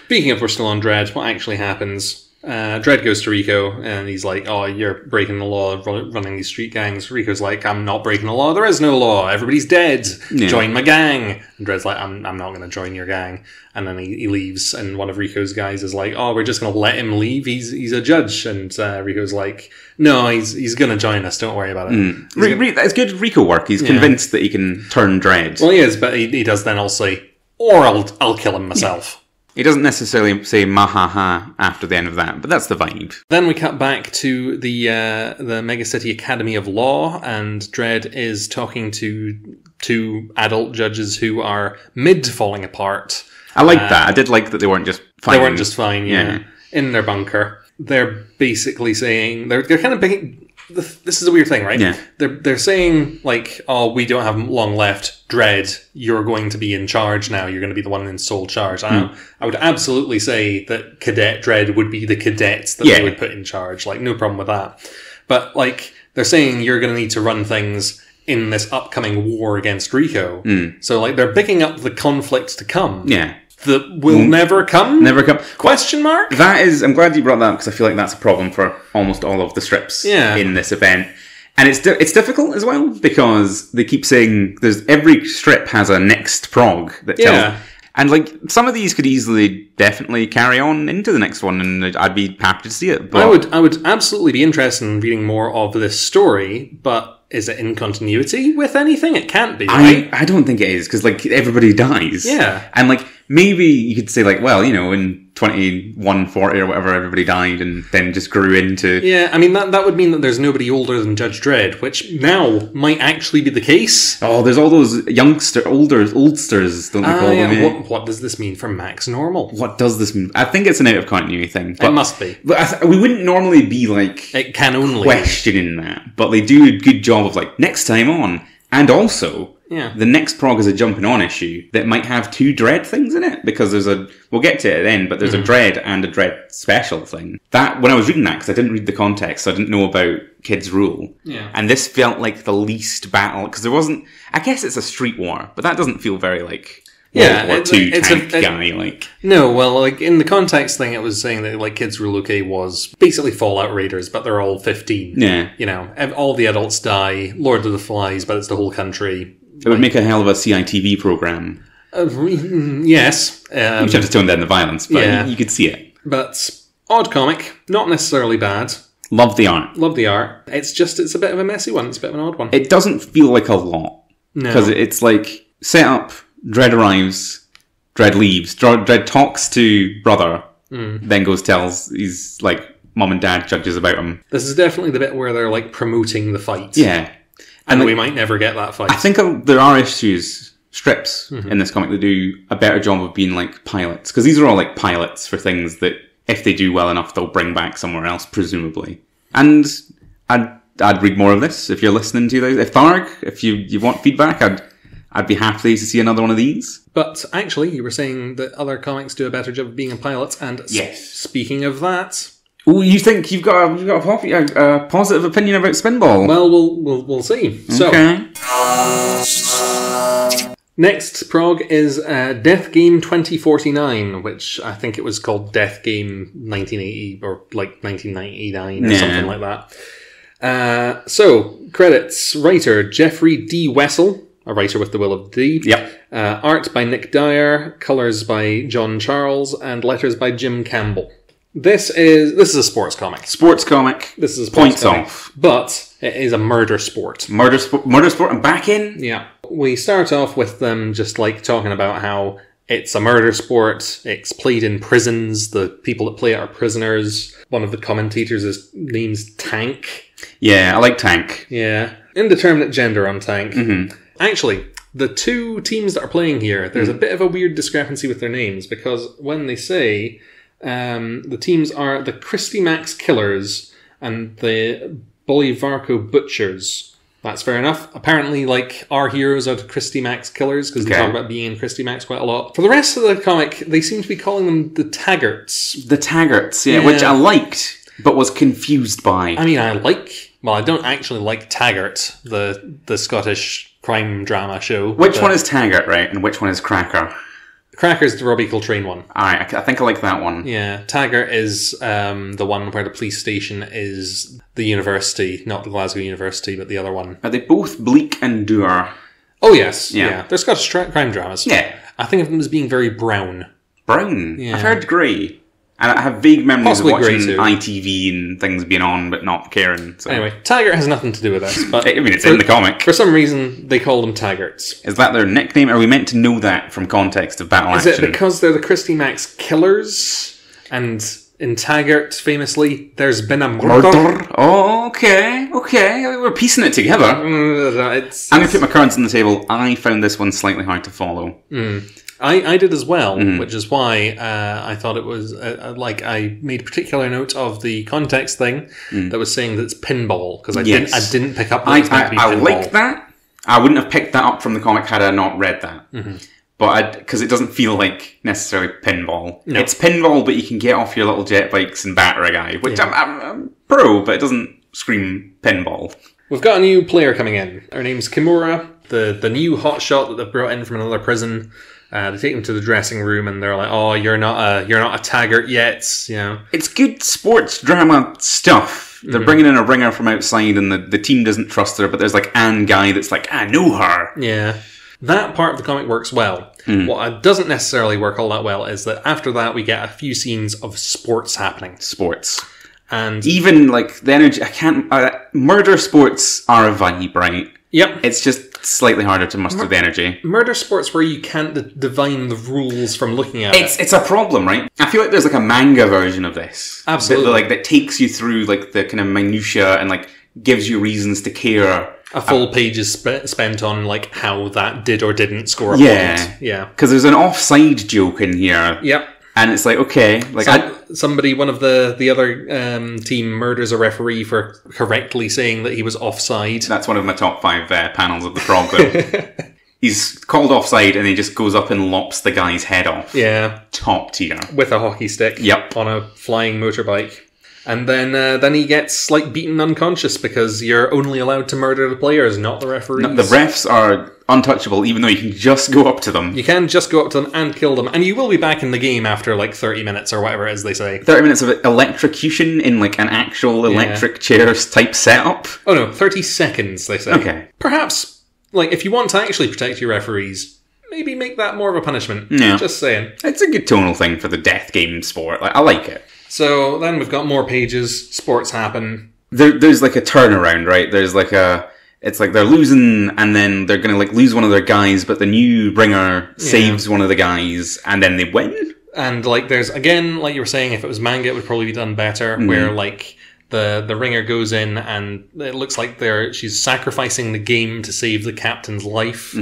Speaking of we're still on Dredd, what actually happens? Dredd goes to Rico and he's like, oh, you're breaking the law running these street gangs. Rico's like, I'm not breaking the law, there is no law, everybody's dead, join my gang. And Dredd's like, I'm not going to join your gang. And then he leaves, and one of Rico's guys is like, oh, we're just going to let him leave, he's a judge. And Rico's like, no, he's going to join us, don't worry about it. It's good Rico work, he's convinced that he can turn Dredd. Well, he is, but he does then also say, or I'll kill him myself. He doesn't necessarily say mahaha after the end of that, but that's the vibe. Then we cut back to the Megacity Academy of Law, and Dredd is talking to two adult judges who are mid-falling apart. I like that. I did like that they weren't just fine. They weren't just fine, in their bunker. They're basically saying... They're kind of being... This is a weird thing, right? Yeah. They're saying, like, oh, we don't have long left. Dredd, you're going to be in charge now. You're going to be the one in sole charge. I would absolutely say that Cadet Dredd would be the cadets that they would put in charge. Like, no problem with that. But, like, they're saying you're going to need to run things in this upcoming war against Rico. So, like, they're picking up the conflict to come. Yeah. That will never come? Never come. Question mark? That is, I'm glad you brought that up, because I feel like that's a problem for almost all of the strips in this event. And it's difficult as well, because they keep saying every strip has a next prog that tells... And, like, some of these could easily, definitely carry on into the next one, and I'd be happy to see it. But I would absolutely be interested in reading more of this story, but is it in continuity with anything? It can't be, right? I don't think it is, because, like, everybody dies. Yeah. And, like, maybe you could say, like, well, you know, in 2140 or whatever, everybody died and then just grew into... Yeah, I mean, that would mean that there's nobody older than Judge Dredd, which now might actually be the case. Oh, there's all those oldsters, don't they call them? Yeah. What does this mean for Max Normal? What does this mean? I think it's an out-of-continuity thing. It must be. But we wouldn't normally be, like, it can only questioning that. But they do a good job of, like, next time on. And also... Yeah. The next prog is a jumping on issue that might have 2 Dread things in it, because we'll get to it then, but there's a Dread and a Dread special thing. That, when I was reading that, because I didn't read the context, so I didn't know about Kids Rule. Yeah. And this felt like the least battle, because there wasn't, I guess it's a street war, but that doesn't feel very like World War II tank guy, like. No, well, like, in the context thing, it was saying that, like, Kids Rule OK was basically Fallout Raiders, but they're all 15. Yeah. You know, all the adults die, Lord of the Flies, but it's the whole country. It would make a hell of a CITV program. Yes. You should have to tone down the violence, but you could see it. But odd comic, not necessarily bad. Love the art. Love the art. It's a bit of a messy one. It's a bit of an odd one. It doesn't feel like a lot. No. Because it's like, set up, Dredd arrives, Dredd leaves, Dredd talks to brother, then goes tells his, like, mum and dad judges about him. This is definitely the bit where they're, like, promoting the fight. Yeah. And we might never get that fight. I think there are strips in this comic that do a better job of being like pilots. Because these are all like pilots for things that, if they do well enough, they'll bring back somewhere else, presumably. And I'd read more of this if you're listening to those. If Tharg, if you want feedback, I'd be happy to see another one of these. But actually, you were saying that other comics do a better job of being a pilot. And yes. Speaking of that... Oh, you think you've got a positive opinion about Spinball? Well, we'll see. Okay. So, next prog is Death Game 2049, which I think it was called Death Game 1980 or like 1999 or something like that. So, credits: writer Jeffrey D. Wessel, a writer with the will of D. Yep. Art by Nick Dyer, colours by John Charles, and letters by Jim Campbell. This is a sports comic. Sports comic. This is a sports comic. Off. But it is a murder sport. Murder sport, I'm back in? Yeah. We start off with them just like talking about how it's a murder sport. It's played in prisons. The people that play it are prisoners. One of the commentators' name's Tank. Yeah, I like Tank. Yeah. Indeterminate gender on Tank. Mm-hmm. Actually, the 2 teams that are playing here, there's a bit of a weird discrepancy with their names, because when they say... the teams are the Christy Max Killers and the Bolivarco Butchers. That's fair enough. Apparently, like, our heroes are the Christy Max Killers, because they talk about being in Christy Max quite a lot. For the rest of the comic, they seem to be calling them the Taggarts. The Taggarts, yeah, which I liked, but was confused by. I mean, I don't actually like Taggart, the Scottish crime drama show. Which one is Taggart, right, and which one is Cracker? Cracker's the Robbie Coltrane one. Alright, I think I like that one. Yeah, Taggart is the one where the police station is the university, not the Glasgow University, but the other one. Are they both bleak and dour? Oh yes, yeah. They're Scottish crime dramas. Yeah. I think of them as being very brown. Brown? Yeah. I've heard grey. And I have vague memories Possibly of watching grey ITV and things being on, but not caring. So. Anyway, Taggart has nothing to do with this. But I mean, it's in the comic. For some reason, they call them Taggarts. Is that their nickname? Are we meant to know that from context of battle action? Is it because they're the Christy Max Killers? And in Taggart, famously, there's been a murder? Oh, okay. We're piecing it together. I'm going to put my cards on the table. I found this one slightly hard to follow. I did as well, which is why I thought it was, I made particular note of the context thing that was saying that it's pinball, because I didn't pick up that it's meant to be pinball. I like that. I wouldn't have picked that up from the comic had I not read that. Mm-hmm. But because it doesn't feel like necessarily pinball. No. It's pinball, but you can get off your little jet bikes and batter a guy, which I'm pro, but it doesn't scream pinball. We've got a new player coming in. Her name's Kimura, the new hotshot that they've brought in from another prison. They take him to the dressing room and they're like, "Oh, you're not a Taggart yet." You know, it's good sports drama stuff. They're bringing in a ringer from outside, and the team doesn't trust her. But there's like Anne guy that's like, "I know her." Yeah, that part of the comic works well. What doesn't necessarily work all that well is that after that we get a few scenes of sports happening. Sports. And even like the energy, murder sports are a vibe, right? Yep. It's just slightly harder to muster the energy. Murder sports where you can't divine the rules from looking at it. It's a problem, right? I feel like there's like a manga version of this. Absolutely. That takes you through like the kind of minutiae and like gives you reasons to care. A full page is spent on like how that did or didn't score a point. Yeah. Because there's an offside joke in here. Yep. And it's like, okay, like one of the other team murders a referee for correctly saying that he was offside. That's one of my top 5 panels of the Prog, though. He's called offside and he just goes up and lops the guy's head off. Yeah. Top tier. With a hockey stick. Yep. On a flying motorbike. And then he gets like beaten unconscious because you're only allowed to murder the players, not the referees. No, the refs are untouchable, even though you can just go up to them. You can just go up to them and kill them, and you will be back in the game after like 30 minutes or whatever it is they say. 30 minutes of electrocution in like an actual electric chair type setup? Oh no, 30 seconds they say. Okay. Perhaps, like, if you want to actually protect your referees, maybe make that more of a punishment. Yeah. Just saying. It's a good tonal thing for the death game sport. Like, I like it. So then we've got more pages, sports happen. There's like a turnaround, right? There's like it's like they're losing and then they're going to like lose one of their guys, but the new bringer saves one of the guys and then they win. And like there's, again, like you were saying, if it was manga it would probably be done better, where like the ringer goes in and it looks like she's sacrificing the game to save the captain's life.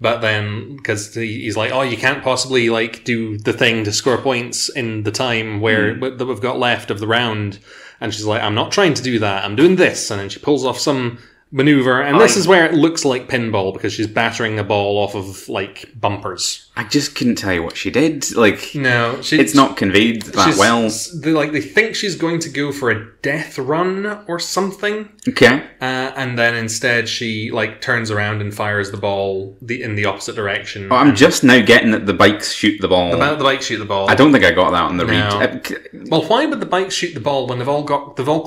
But then, because he's like, oh, you can't possibly like do the thing to score points in the time that we've got left of the round. And she's like, I'm not trying to do that. I'm doing this. And then she pulls off some maneuver. And this is where it looks like pinball because she's battering a ball off of like bumpers. I just couldn't tell you what she did. Like, no, it's not conveyed that well. They think she's going to go for a death run or something. Okay. And then instead she like turns around and fires the ball in the opposite direction. Oh, I'm just now getting that the bikes shoot the ball. The bikes shoot the ball. I don't think I got that on the read. Well, why would the bikes shoot the ball when they've all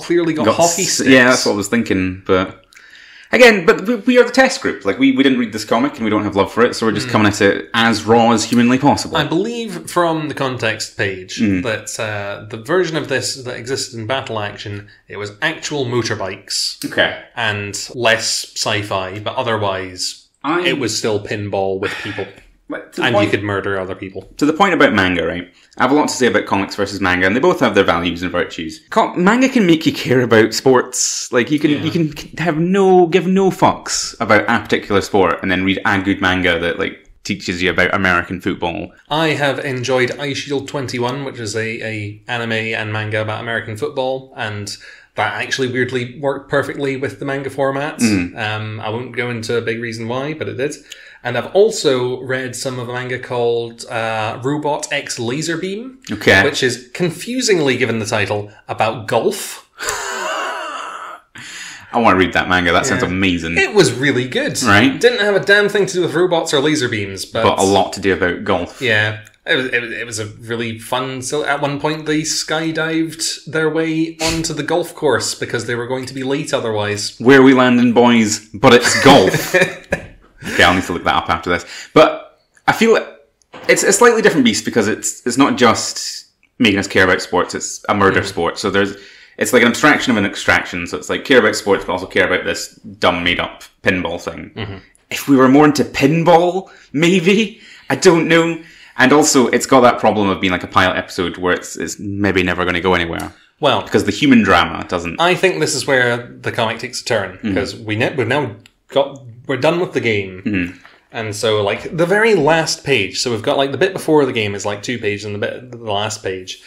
clearly got hockey sticks? Yeah, that's what I was thinking, but... Again, but we are the test group. Like, we didn't read this comic and we don't have love for it, so we're just coming at it as raw as humanly possible. I believe from the context page that the version of this that existed in Battle Action, it was actual motorbikes. Okay. And less sci-fi, but otherwise it was still pinball with people. And you could murder other people. To the point about manga, right? I have a lot to say about comics versus manga, and they both have their values and virtues. Manga can make you care about sports. Like, you can give no fucks about a particular sport, and then read a good manga that, like, teaches you about American football. I have enjoyed iShield 21, which is a anime and manga about American football, and that actually weirdly worked perfectly with the manga format. I won't go into a big reason why, but it did. And I've also read some of a manga called Robot X Laserbeam, which is confusingly, given the title, about golf. I want to read that manga. That sounds amazing. It was really good. Right? Didn't have a damn thing to do with robots or laser beams, but a lot to do about golf. Yeah. It was a really fun... So at one point, they skydived their way onto the golf course because they were going to be late otherwise. Where we landing, boys, but it's golf. Okay, I'll need to look that up after this. But I feel it's a slightly different beast because it's not just making us care about sports, it's a murder sport. So it's like an abstraction of an extraction. So it's like care about sports, but also care about this dumb made-up pinball thing. If we were more into pinball, maybe? I don't know. And also, it's got that problem of being like a pilot episode where it's maybe never going to go anywhere. Well, because the human drama doesn't... I think this is where the comic takes a turn, because we're done with the game. And so, like, the very last page, so we've got, like, the bit before the game is, like, 2 pages, and the last page.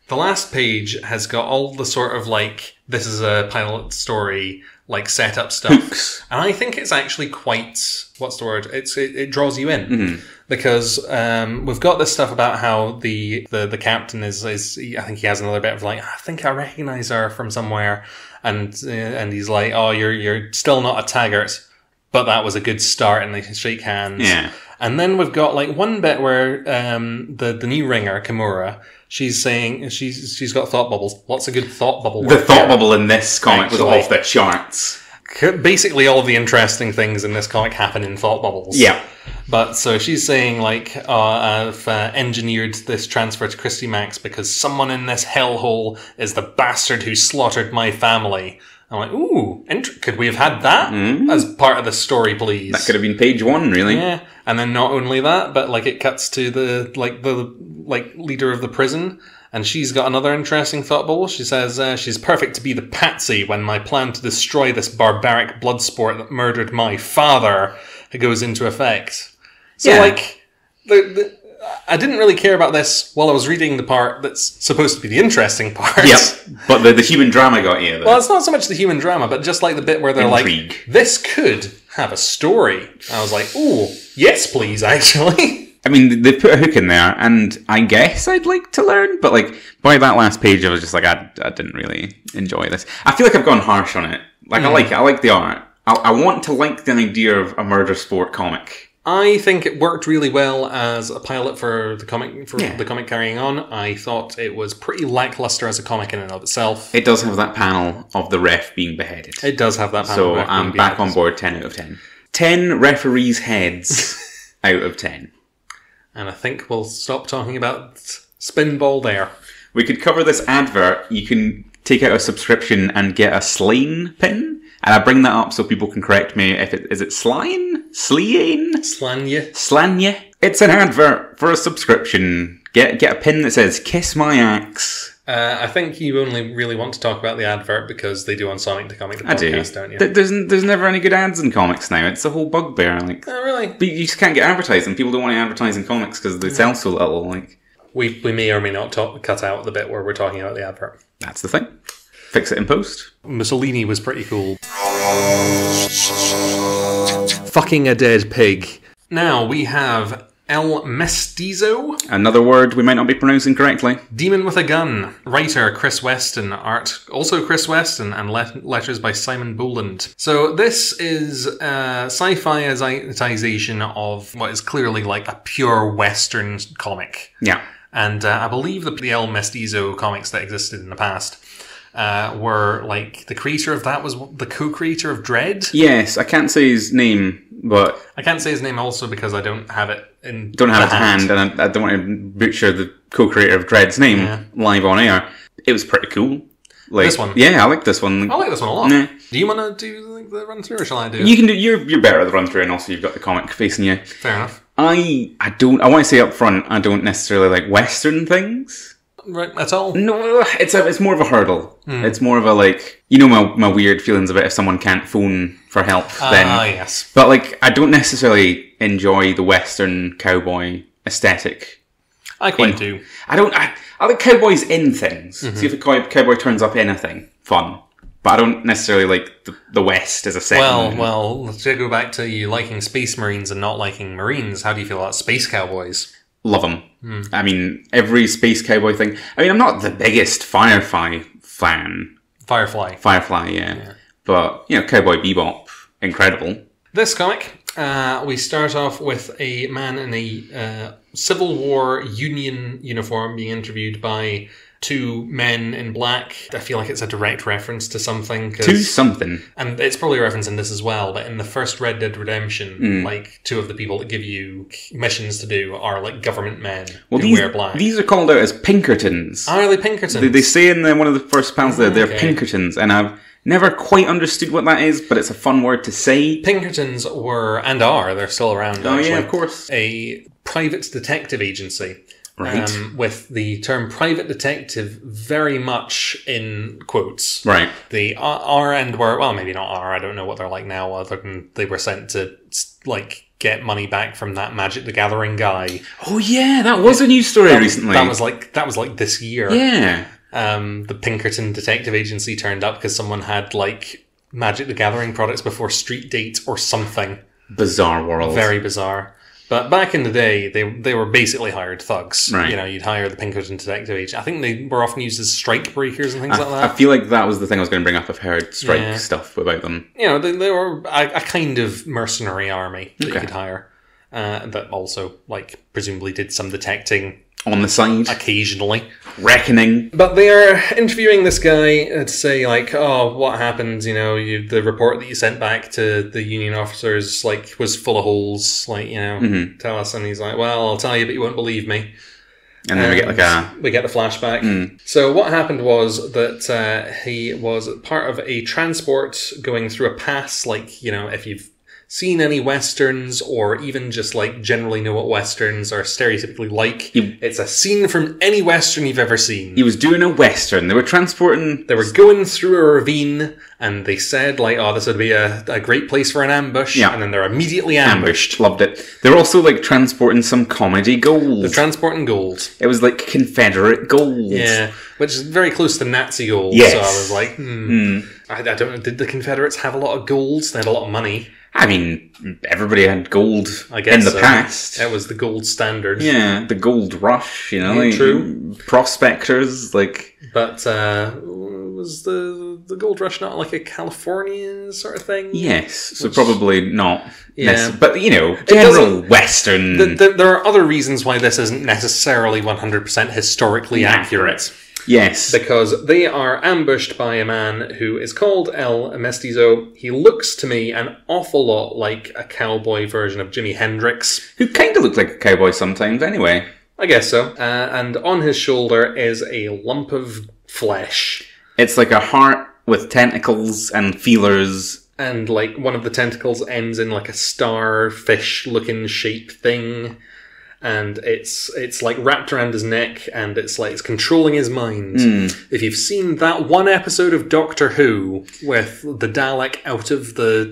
The last page has got all the sort of, like, this is a pilot story, like, setup stuff. Hooks. And I think it's actually quite, what's the word? It draws you in. Because we've got this stuff about how the captain is, I think he has another bit of, like, I think I recognise her from somewhere. And he's like, oh, you're still not a taggart. But that was a good start, and they can shake hands. Yeah. And then we've got like one bit where the new ringer, Kimura, she's saying she's got thought bubbles. What's a good thought bubble? The thought bubble in this comic was off the charts. Basically, all the interesting things in this comic happen in thought bubbles. Yeah. But so she's saying like, I've engineered this transfer to Christy Max because someone in this hellhole is the bastard who slaughtered my family. I'm like, ooh, could we have had that as part of the story, please? That could have been page 1, really. Yeah, and then not only that, but like it cuts to the leader of the prison, and she's got another interesting thought bubble. She says she's perfect to be the patsy when my plan to destroy this barbaric blood sport that murdered my father goes into effect. So I didn't really care about this while I was reading the part that's supposed to be the interesting part. Yep, but the human drama got you. Well, it's not so much the human drama, but just like the bit where they're Intrigue. like, this could have a story. I was like, ooh, yes please, actually. I mean, they put a hook in there, and I guess I'd like to learn, but like, by that last page, I was just like, I didn't really enjoy this. I feel like I've gone harsh on it. Like, I like it. I like the art. I want to like the idea of a murder sport comic. I think it worked really well as a pilot for the comic carrying on. I thought it was pretty lackluster as a comic in and of itself. It does have that panel of the ref being beheaded. It does have that panel. So I'm back on board 10 out of 10. 10 referees' heads out of 10. And I think we'll stop talking about Spinball there. We could cover this advert. You can take out a subscription and get a Slain pin. And I bring that up so people can correct me if is it Slain? Sleane? Slanya. Slanya. It's an advert for a subscription. Get a pin that says "Kiss my axe." I think you only really want to talk about the advert because they do on Sonic the Comic the podcast, don't you? There's never any good ads in comics now. It's a whole bugbear. Like, oh, really? But you just can't get advertising. People don't want to advertise in comics because they sell so little. Like, we may or may not cut out the bit where we're talking about the advert. That's the thing. Fix it in post. Mussolini was pretty cool. Fucking a dead pig. Now we have El Mestizo. Another word we might not be pronouncing correctly. Demon with a Gun. Writer Chris Weston. Art also Chris Weston. And letters by Simon Boland. So this is a sci-fi-ization of what is clearly like a pure Western comic. Yeah. And I believe the El Mestizo comics that existed in the past were like the creator of that was the co-creator of Dread. Yes, I can't say his name, but I can't say his name also because I don't have it in don't have it to hand, and I don't want to butcher the co-creator of Dread's name live on air. It was pretty cool. Like, this one, yeah, I like this one. I like this one a lot. Nah. Do you want to do like, the run through, or shall I do it? You can do. You're better at the run through, and also you've got the comic facing you. Fair enough. I want to say up front, I don't necessarily like Western things. Right, at all? No, it's more of a hurdle. It's more of a like, you know, my weird feelings about if someone can't phone for help. Then, yes. But like, I don't necessarily enjoy the Western cowboy aesthetic. I quite do. I like cowboys in things. See if a cowboy turns up in a thing, fun. But I don't necessarily like the West as a setting. Well, let's go back to you liking Space Marines and not liking Marines. How do you feel about Space Cowboys? Love them. I mean, every space cowboy thing. I mean, I'm not the biggest Firefly fan. Firefly, yeah. But, you know, Cowboy Bebop, incredible. This comic, we start off with a man in a Civil War Union uniform being interviewed by two men in black. I feel like it's a direct reference to something. To something. And it's probably a reference in this as well, but in the first Red Dead Redemption, like, two of the people that give you missions to do are, like, government men who wear black. These are called out as Pinkertons. Are they Pinkertons? They say in one of the first panels there, they're Pinkertons, and I've never quite understood what that is, but it's a fun word to say. Pinkertons were, and are, they're still around, actually. Oh yeah, of course. A private detective agency. Right. With the term private detective very much in quotes. Right. The R end were, well, maybe not R, I don't know what they're like now, other than they were sent to, like, get money back from that Magic the Gathering guy. Oh yeah, that was a news story recently. That was like this year. Yeah. The Pinkerton Detective Agency turned up because someone had, like, Magic the Gathering products before Street Date or something. Bizarre world. Very bizarre. But back in the day, they were basically hired thugs. Right. You know, you'd hire the Pinkerton Detective Agent. I think they were often used as strike breakers and things like that. I feel like that was the thing I was going to bring up. I've heard strike stuff about them. You know, they were a kind of mercenary army that you could hire. That also, like, presumably did some detecting. On the side. Occasionally. Reckoning. But they are interviewing this guy to say, like, oh, what happened? You know, the report that you sent back to the union officers, like, was full of holes. Like, you know, tell us. And he's like, well, I'll tell you, but you won't believe me. And then we get the flashback. So what happened was that he was part of a transport going through a pass, like, you know, if you've seen any westerns or even just like generally know what westerns are stereotypically like, it's a scene from any western you've ever seen. He was doing a western. They were transporting... They were going through a ravine and they said like, oh, this would be a great place for an ambush. Yeah. And then they're immediately ambushed. Loved it. They were also like transporting some comedy gold. They're transporting gold. It was like Confederate gold. Yeah, which is very close to Nazi gold. Yes. So I was like, I don't know, did the Confederates have a lot of gold? They had a lot of money. I mean, everybody had gold I guess in the past. It was the gold standard. Yeah, the gold rush, you know, Yeah, like true. Prospectors, like... But was the gold rush not like a Californian sort of thing? Yes, so probably not. Yeah. But, you know, general Western... There are other reasons why this isn't necessarily 100% historically accurate. Yes. Because they are ambushed by a man who is called El Mestizo. He looks to me an awful lot like a cowboy version of Jimi Hendrix. Who kind of looks like a cowboy sometimes, anyway. I guess so. And on his shoulder is a lump of flesh. It's like a heart with tentacles and feelers. And like one of the tentacles ends in like a starfish-looking shape thing. And it's like wrapped around his neck, and it's like it's controlling his mind. If you've seen that one episode of Doctor Who with the Dalek out of the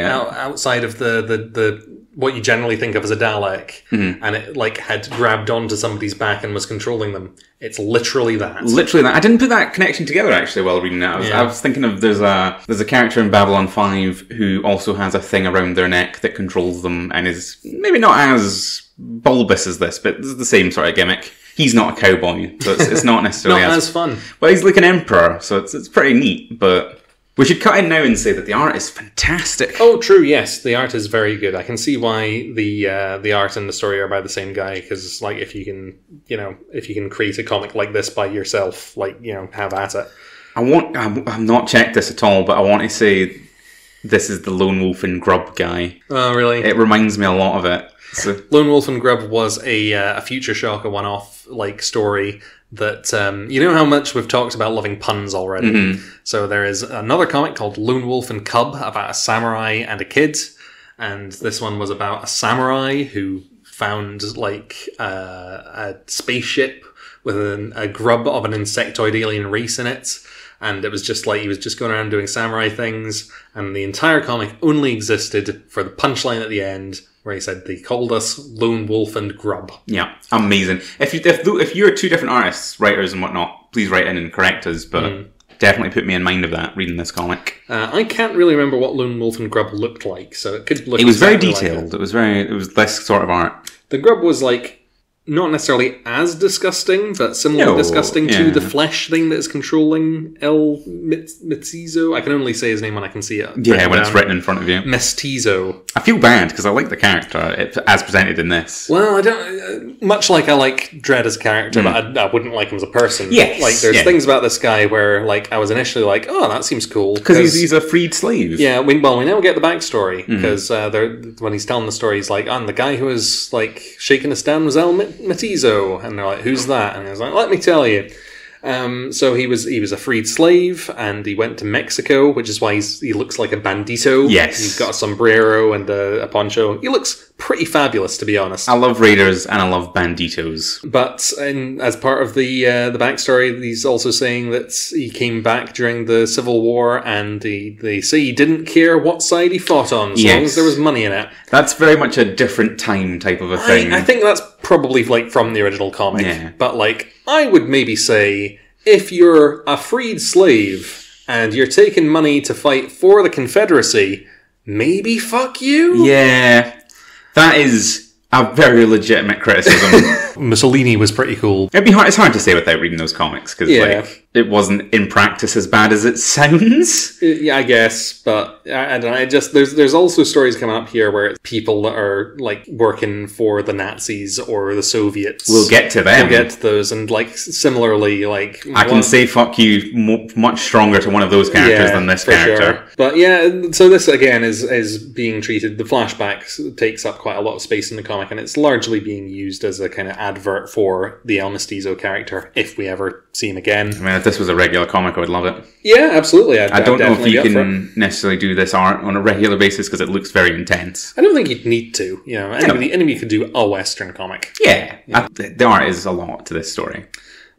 outside of the what you generally think of as a Dalek, and it like had grabbed onto somebody's back and was controlling them, it's literally that. Literally that. I didn't put that connection together actually while reading that. I was thinking of there's a character in Babylon 5 who also has a thing around their neck that controls them and is maybe not as bulbous as this, but it's the same sort of gimmick. He's not a cowboy, so it's not necessarily not as fun. Well, he's like an emperor, so it's pretty neat, but we should cut in now and say that the art is fantastic. Oh, true, yes. The art is very good. I can see why the art and the story are by the same guy, because like if you can create a comic like this by yourself, like, you know, have at it. I've not checked this at all, but I want to say this is the Lone Wolf and Grub guy. Oh, really? It reminds me a lot of it. So. Lone Wolf and Grub was a Future Shock, a one-off like story that you know how much we've talked about loving puns already. So there is another comic called Lone Wolf and Cub about a samurai and a kid, and this one was about a samurai who found like a spaceship with a grub of an insectoid alien race in it. And it was just like, he was just going around doing samurai things, and the entire comic only existed for the punchline at the end, where he said they called us Lone Wolf and Grub. Yeah, amazing. If you're two different artists, writers and whatnot, please write in and correct us, but definitely put me in mind of that, reading this comic. I can't really remember what Lone Wolf and Grub looked like, so it could look... It was very detailed. Like it was this sort of art. The grub was like, not necessarily as disgusting, but similarly disgusting to the flesh thing that is controlling El Mestizo. I can only say his name when I can see it. Yeah, when it's written in front of you. Mestizo. I feel bad because I like the character as presented in this. Well, I don't... much like I like Dredd as a character, but I wouldn't like him as a person. Yes. Like, there's things about this guy where, like, I was initially like, oh, that seems cool. Because he's a freed slave. Yeah, we now get the backstory. Because when he's telling the story, he's like, the guy who was, like, shaking us down was El Mestizo, and they're like, who's that? And he was like, let me tell you. So he was a freed slave, and he went to Mexico, which is why he looks like a bandito. Yes, he's got a sombrero and a poncho. He looks pretty fabulous, to be honest. I love raiders and I love banditos. But as part of the backstory, he's also saying that he came back during the Civil War, and they say he didn't care what side he fought on, as long as there was money in it. That's very much a different time type of a thing. I think that's probably like from the original comic. Yeah. But like, I would maybe say, if you're a freed slave and you're taking money to fight for the Confederacy, maybe fuck you? Yeah. That is a very legitimate criticism. Mussolini was pretty cool. It's hard to say without reading those comics, because like, it wasn't in practice as bad as it sounds. Yeah, I guess, but I don't know. I just there's also stories coming up here where it's people that are like working for the Nazis or the Soviets. We'll get to them. We'll get to those, and like similarly, like I can say "fuck you" much stronger to one of those characters than this character. Sure. But yeah, so this again is being treated. The flashbacks takes up quite a lot of space in the comic, and it's largely being used as a kind of advert for the El Mestizo character if we ever see him again. I mean, if this was a regular comic, I would love it. Yeah, absolutely. I don't know if you can necessily do this art on a regular basis because it looks very intense. I don't think you'd need to. You know, anybody could do a Western comic. Yeah. The art is a lot to this story.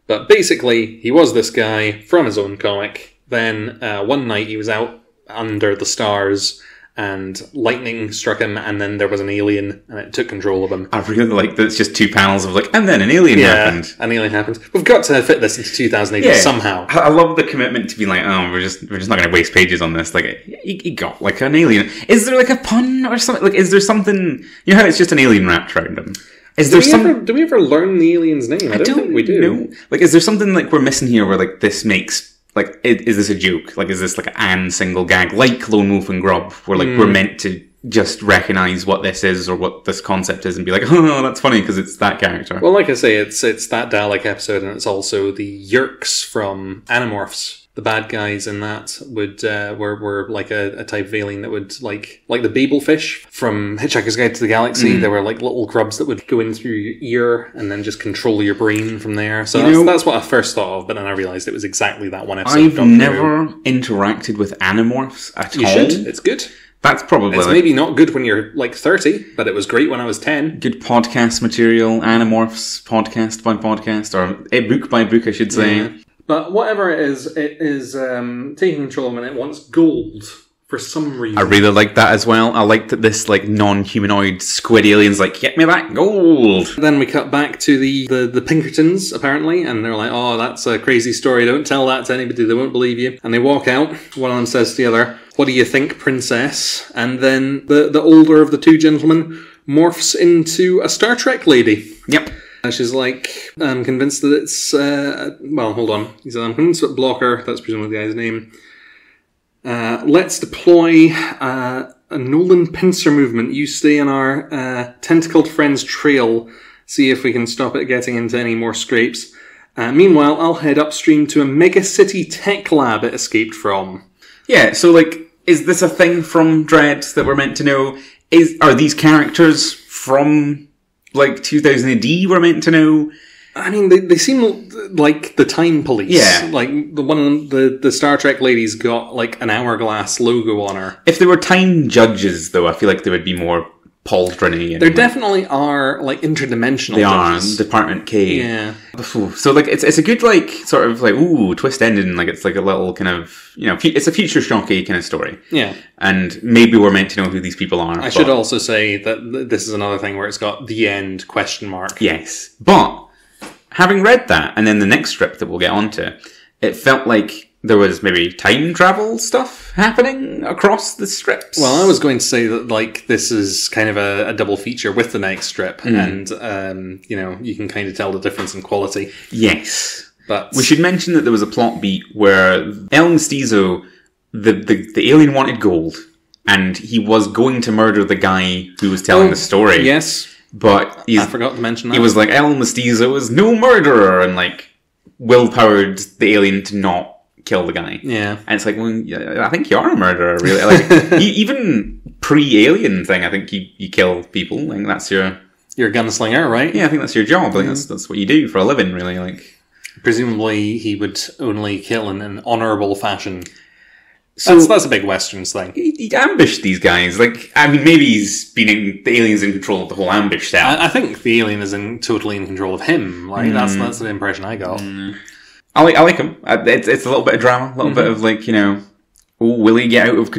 But basically, he was this guy from his own comic. Then one night he was out under the stars and lightning struck him, and then there was an alien and it took control of him. I really like that it's just 2 panels of like, and then an alien happened. An alien happened. We've got to fit this into 2008 somehow. I love the commitment to be like, oh, we're just not going to waste pages on this. Like, he got like an alien. Is there like a pun or something? Like, is there something? You know how it's just an alien wrapped around him. Do we ever learn the alien's name? I don't think we do. Know. Like, is there something like we're missing here where like this makes? Like, is this a joke? Like, is this like an single gag? Like Lone Wolf and Grub, where like we're meant to just recognise what this is or what this concept is and be like, oh, that's funny because it's that character. Well, like I say, it's that Dalek episode, and it's also the Yerks from Animorphs. The bad guys in that were like a type of alien that would like the Babelfish from Hitchhiker's Guide to the Galaxy. They were like little grubs that would go in through your ear and then just control your brain from there. So that's what I first thought of, but then I realised it was exactly that one episode. I've never interacted with Animorphs at all. You should. It's good. That's probably... It's maybe not good when you're like 30, but it was great when I was 10. Good podcast material, Animorphs, podcast by podcast, or a book by book, I should say. Yeah. But whatever it is taking control of him, and it wants gold for some reason. I really like that as well. I like that this like non-humanoid squid alien's like, get me that gold. Then we cut back to the Pinkertons, apparently, and they're like, oh, that's a crazy story. Don't tell that to anybody. They won't believe you. And they walk out. One of them says to the other, what do you think, princess? And then the older of the two gentlemen morphs into a Star Trek lady. Yep. She's like, I'm convinced that it's, well, hold on. He said, I'm convinced that Blocker, that's presumably the guy's name, let's deploy a Nolan pincer movement. You stay on our tentacled friend's trail, see if we can stop it getting into any more scrapes. Meanwhile, I'll head upstream to a megacity tech lab it escaped from. Yeah, so like, is this a thing from Dredd that we're meant to know? Are these characters from... like 2000 AD we're meant to know? I mean, they seem like the Time Police. Yeah. Like, the Star Trek lady's got, like, an hourglass logo on her. If they were time judges, though, I feel like they would be more pauldrony. There definitely are, like, interdimensional judges. They are, Department K. Yeah. So, like, it's a good, like, sort of, like, ooh, twist ending. Like, it's like a little kind of, you know, it's a future shocky kind of story. Yeah. And maybe we're meant to know who these people are. I should also say that this is another thing where it's got the end question mark. Yes. But, having read that, and then the next strip that we'll get onto, it felt like there was maybe time travel stuff happening across the strips. Well, I was going to say that, like, this is kind of a double feature with the next strip, and, you know, you can kind of tell the difference in quality. Yes. But we should mention that there was a plot beat where El Mestizo, the alien wanted gold, and he was going to murder the guy who was telling the story. Yes. But I forgot to mention that. He was like, El Mestizo is no murderer, and, like, willpowered the alien to not kill the guy. Yeah. And it's like, well, I think you are a murderer, really. Like, even pre-alien thing, I think you kill people. Like, that's your... You're a gunslinger, right? Yeah, I think that's your job. I think that's what you do for a living, really. Like, presumably, he would only kill in an honourable fashion. So that's a big Westerns thing. He ambushed these guys. Like, I mean, maybe the alien's in control of the whole ambush style. I think the alien is totally in control of him. Like, that's the impression I got. I like him. It's a little bit of drama, a little bit of, like, you know, will he get out of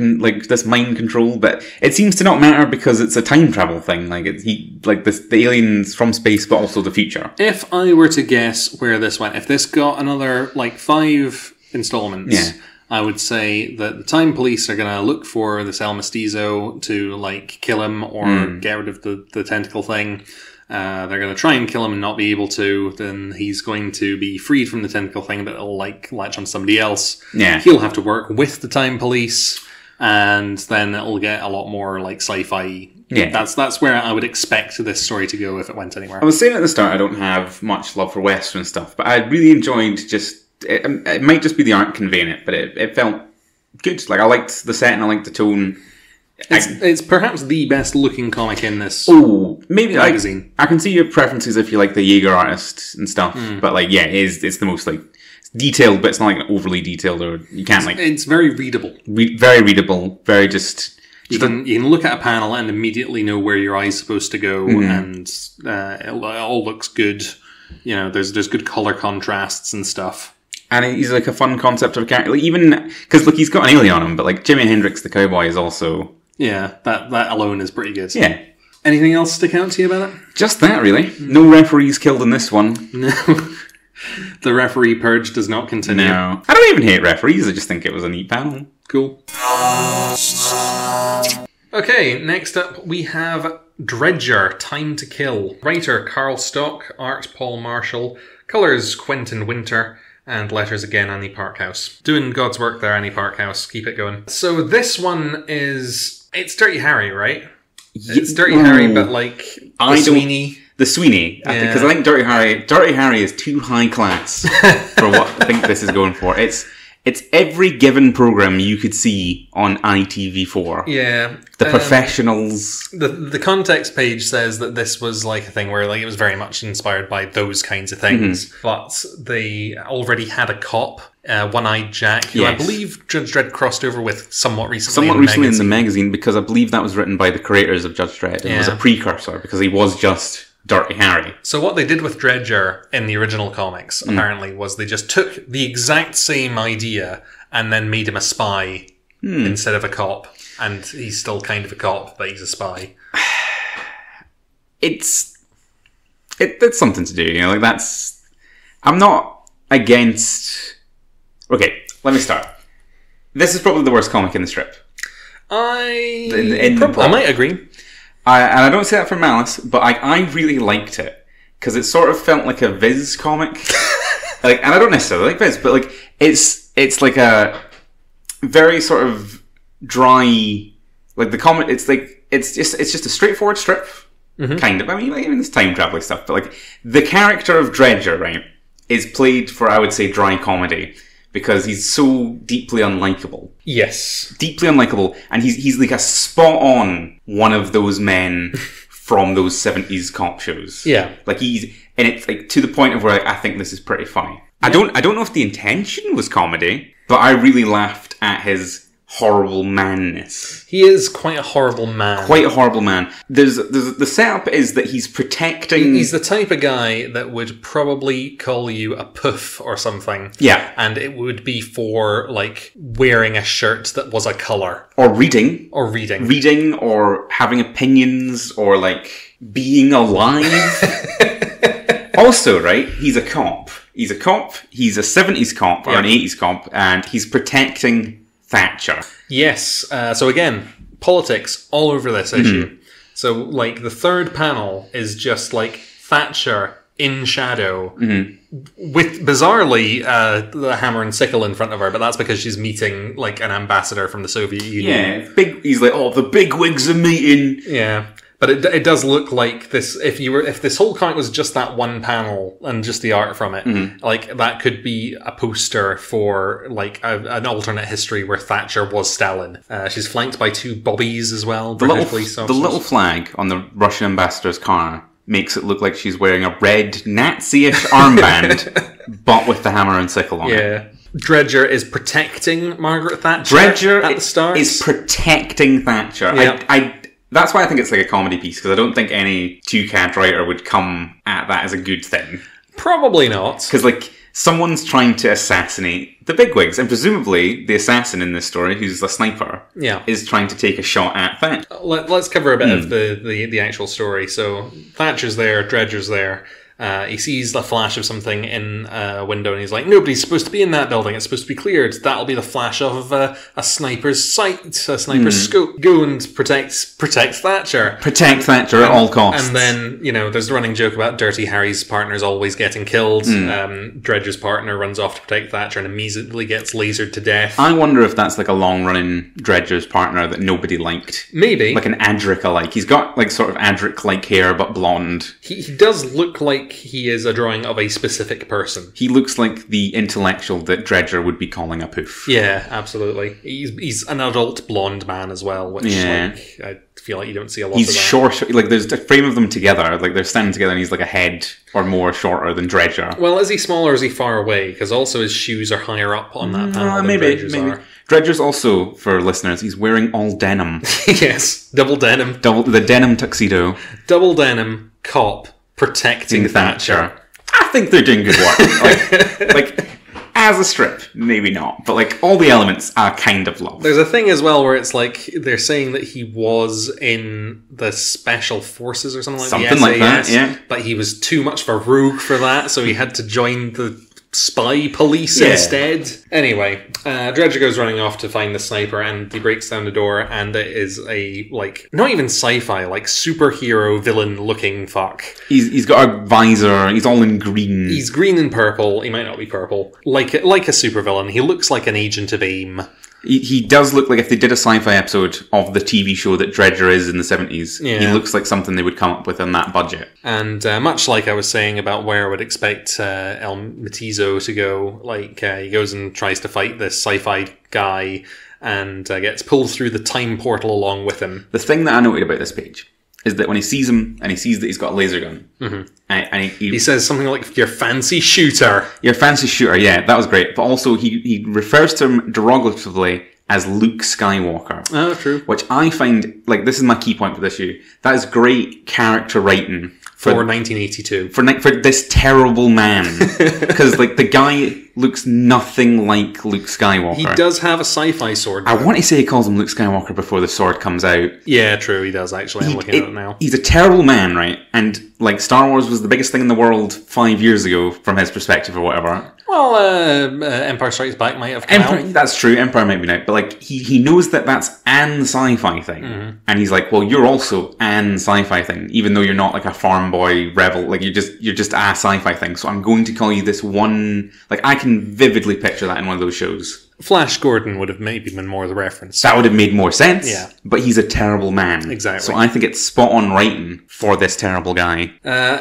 this mind control? But it seems to not matter because it's a time travel thing. Like, the alien's from space, but also the future. If I were to guess where this went, if this got another, like, 5 installments, I would say that the Time Police are going to look for this El Mestizo to, like, kill him or get rid of the tentacle thing. They're going to try and kill him and not be able to. Then he's going to be freed from the tentacle thing, but it'll, like, latch on somebody else. Yeah. He'll have to work with the Time Police. and then it'll get a lot more like sci-fi. Yeah. That's where I would expect this story to go if it went anywhere. I was saying at the start I don't have much love for Western stuff, but I really enjoyed it might just be the art conveying it, but it felt good. Like, I liked the set and I liked the tone. It's perhaps the best looking comic in this maybe magazine. I can see your preferences if you like the Jaeger artist and stuff, but like, yeah, it's the most like detailed, but it's not like overly detailed, or you can't like. It's very readable. Very readable. Very just. You can look at a panel and immediately know where your eye's supposed to go, and it all looks good. You know, there's good color contrasts and stuff. And he's like a fun concept of a character. Like, even because look, he's got an alien on him, but like Jimi Hendrix the cowboy is also. Yeah, that alone is pretty good. Yeah. Anything else stick out to you about it? Just that, really. No referees killed in this one. No. The referee purge does not continue. No. I don't even hate referees, I just think it was a neat panel. Cool. Okay, next up we have Dredger, Time to Kill. Writer Carl Stock, art Paul Marshall, colours Quentin Winter, and letters again Annie Parkhouse. Doing God's work there, Annie Parkhouse. Keep it going. So this one is... It's Dirty Harry, right? It's Dirty Harry, but like Sweeney. The Sweeney, because I think Dirty Harry is too high class for what I think this is going for. It's every given program you could see on ITV4. Yeah. The professionals. The context page says that this was like a thing where like it was very much inspired by those kinds of things. But they already had a cop, One-Eyed Jack, who I believe Judge Dredd crossed over with somewhat recently in the magazine, because I believe that was written by the creators of Judge Dredd. It was a precursor, because he was just Dirty Harry. So what they did with Dredger in the original comics, apparently, was they just took the exact same idea and then made him a spy instead of a cop. And he's still kind of a cop, but he's a spy. It's something to do, you know, like that's... I'm not against... Okay, let me start. This is probably the worst comic in the strip. I might agree. And I don't say that for malice, but I really liked it because it sort of felt like a Viz comic. Like, and I don't necessarily like Viz, but like it's like a very sort of dry, like the comic. It's like it's just a straightforward strip, kind of. I mean, it's time traveling stuff, but like the character of Dredger, right, is played for, I would say, dry comedy. Because he's so deeply unlikable. Yes. Deeply unlikable. And he's like a spot on one of those men from those 70s cop shows. Yeah. Like and it's like to the point of where like, I think this is pretty funny. Yeah. I don't know if the intention was comedy, but I really laughed at his horrible manness. He is quite a horrible man. Quite a horrible man. There's the setup is that he's protecting... He's the type of guy that would probably call you a poof or something. Yeah. And it would be for, like, wearing a shirt that was a colour. Or reading. Reading, or having opinions, or, like, being alive. Also, right, he's a cop. He's a 70s cop, or an 80s cop, and he's protecting Thatcher. Yes. So again, politics all over this issue. So, like, the third panel is just, like, Thatcher in shadow with, bizarrely, the hammer and sickle in front of her, but that's because she's meeting, like, an ambassador from the Soviet Union. Yeah, he's like, the big wigs are meeting. Yeah. But it does look like this, if this whole comic was just that one panel and just the art from it, like, that could be a poster for, like, an alternate history where Thatcher was Stalin. She's flanked by two bobbies as well, British police officers. The little flag on the Russian ambassador's car makes it look like she's wearing a red Nazi-ish armband, but with the hammer and sickle on it. Yeah. Dredger is protecting Margaret Thatcher at the start. Is protecting Thatcher. Yeah. That's why I think it's like a comedy piece, because I don't think any two-cad writer would come at that as a good thing. Probably not. Because, like, someone's trying to assassinate the bigwigs, and presumably the assassin in this story, who's the sniper, is trying to take a shot at Thatcher. Let's cover a bit of the actual story. So, Thatcher's there, Dredger's there. He sees the flash of something in a window and he's like, nobody's supposed to be in that building. It's supposed to be cleared. That'll be the flash of a sniper's sight, a sniper's scope. Go and protect Thatcher. Protect Thatcher at all costs. And then, there's the running joke about Dirty Harry's partner's always getting killed. Dredger's partner runs off to protect Thatcher and immediately gets lasered to death. I wonder if that's like a long-running Dredger's partner that nobody liked. Maybe. Like an Adric-alike. He's got like sort of Adric-like hair, but blonde. He does look like he is a drawing of a specific person. He looks like the intellectual that Dredger would be calling a poof. Yeah, absolutely. He's an adult blonde man as well, which I feel like you don't see a lot of that. He's short, like there's a frame of them together, like they're standing together and he's like a head or more shorter than Dredger. Well, is he small or is he far away? Because also his shoes are higher up on that panel than maybe. are. Dredger's also, for listeners, he's wearing all denim. Yes, double denim. The denim tuxedo. Double denim, cop, protecting Thatcher. I think they're doing good work. like as a strip, maybe not, but like all the elements are kind of love. There's a thing as well where it's like they're saying that he was in the special forces or something like that, yeah. But he was too much of a rogue for that, so he had to join the spy police instead. Anyway, Dredger goes running off to find the sniper and he breaks down the door and it is a, like, not even sci-fi, like superhero villain looking fuck. He's got a visor, he's all in green. He's green and purple, he might not be purple. Like a supervillain, he looks like an agent of AIM. He does look like if they did a sci-fi episode of the TV show that Dredger is in the 70s, he looks like something they would come up with on that budget. And much like I was saying about where I would expect El Matizo to go, like he goes and tries to fight this sci-fi guy and gets pulled through the time portal along with him. The thing that I noted about this page is that when he sees him and he sees that he's got a laser gun, and he says something like, your fancy shooter. Your fancy shooter, yeah, that was great. But also he refers to him derogatively as Luke Skywalker. Oh, true. Which I find, like, this is my key point for this issue. That is great character writing. For 1982. For this terrible man. Because, like, the guy looks nothing like Luke Skywalker. He does have a sci-fi sword. I want to say he calls him Luke Skywalker before the sword comes out. Yeah, true, he does, actually. I'm looking at it now. He's a terrible man, right? And, like, Star Wars was the biggest thing in the world 5 years ago, from his perspective or whatever. Well, Empire Strikes Back might have come out. That's true, Empire might be out. But, like, he knows that that's an sci-fi thing. Mm-hmm. And he's like, well, you're also an sci-fi thing, even though you're not, like, a farm boy rebel. Like, you're just a sci-fi thing. So I'm going to call you this one... Like, I can vividly picture that in one of those shows. Flash Gordon would have maybe been more the reference. That would have made more sense. Yeah. But he's a terrible man. Exactly. So I think it's spot on writing for this terrible guy.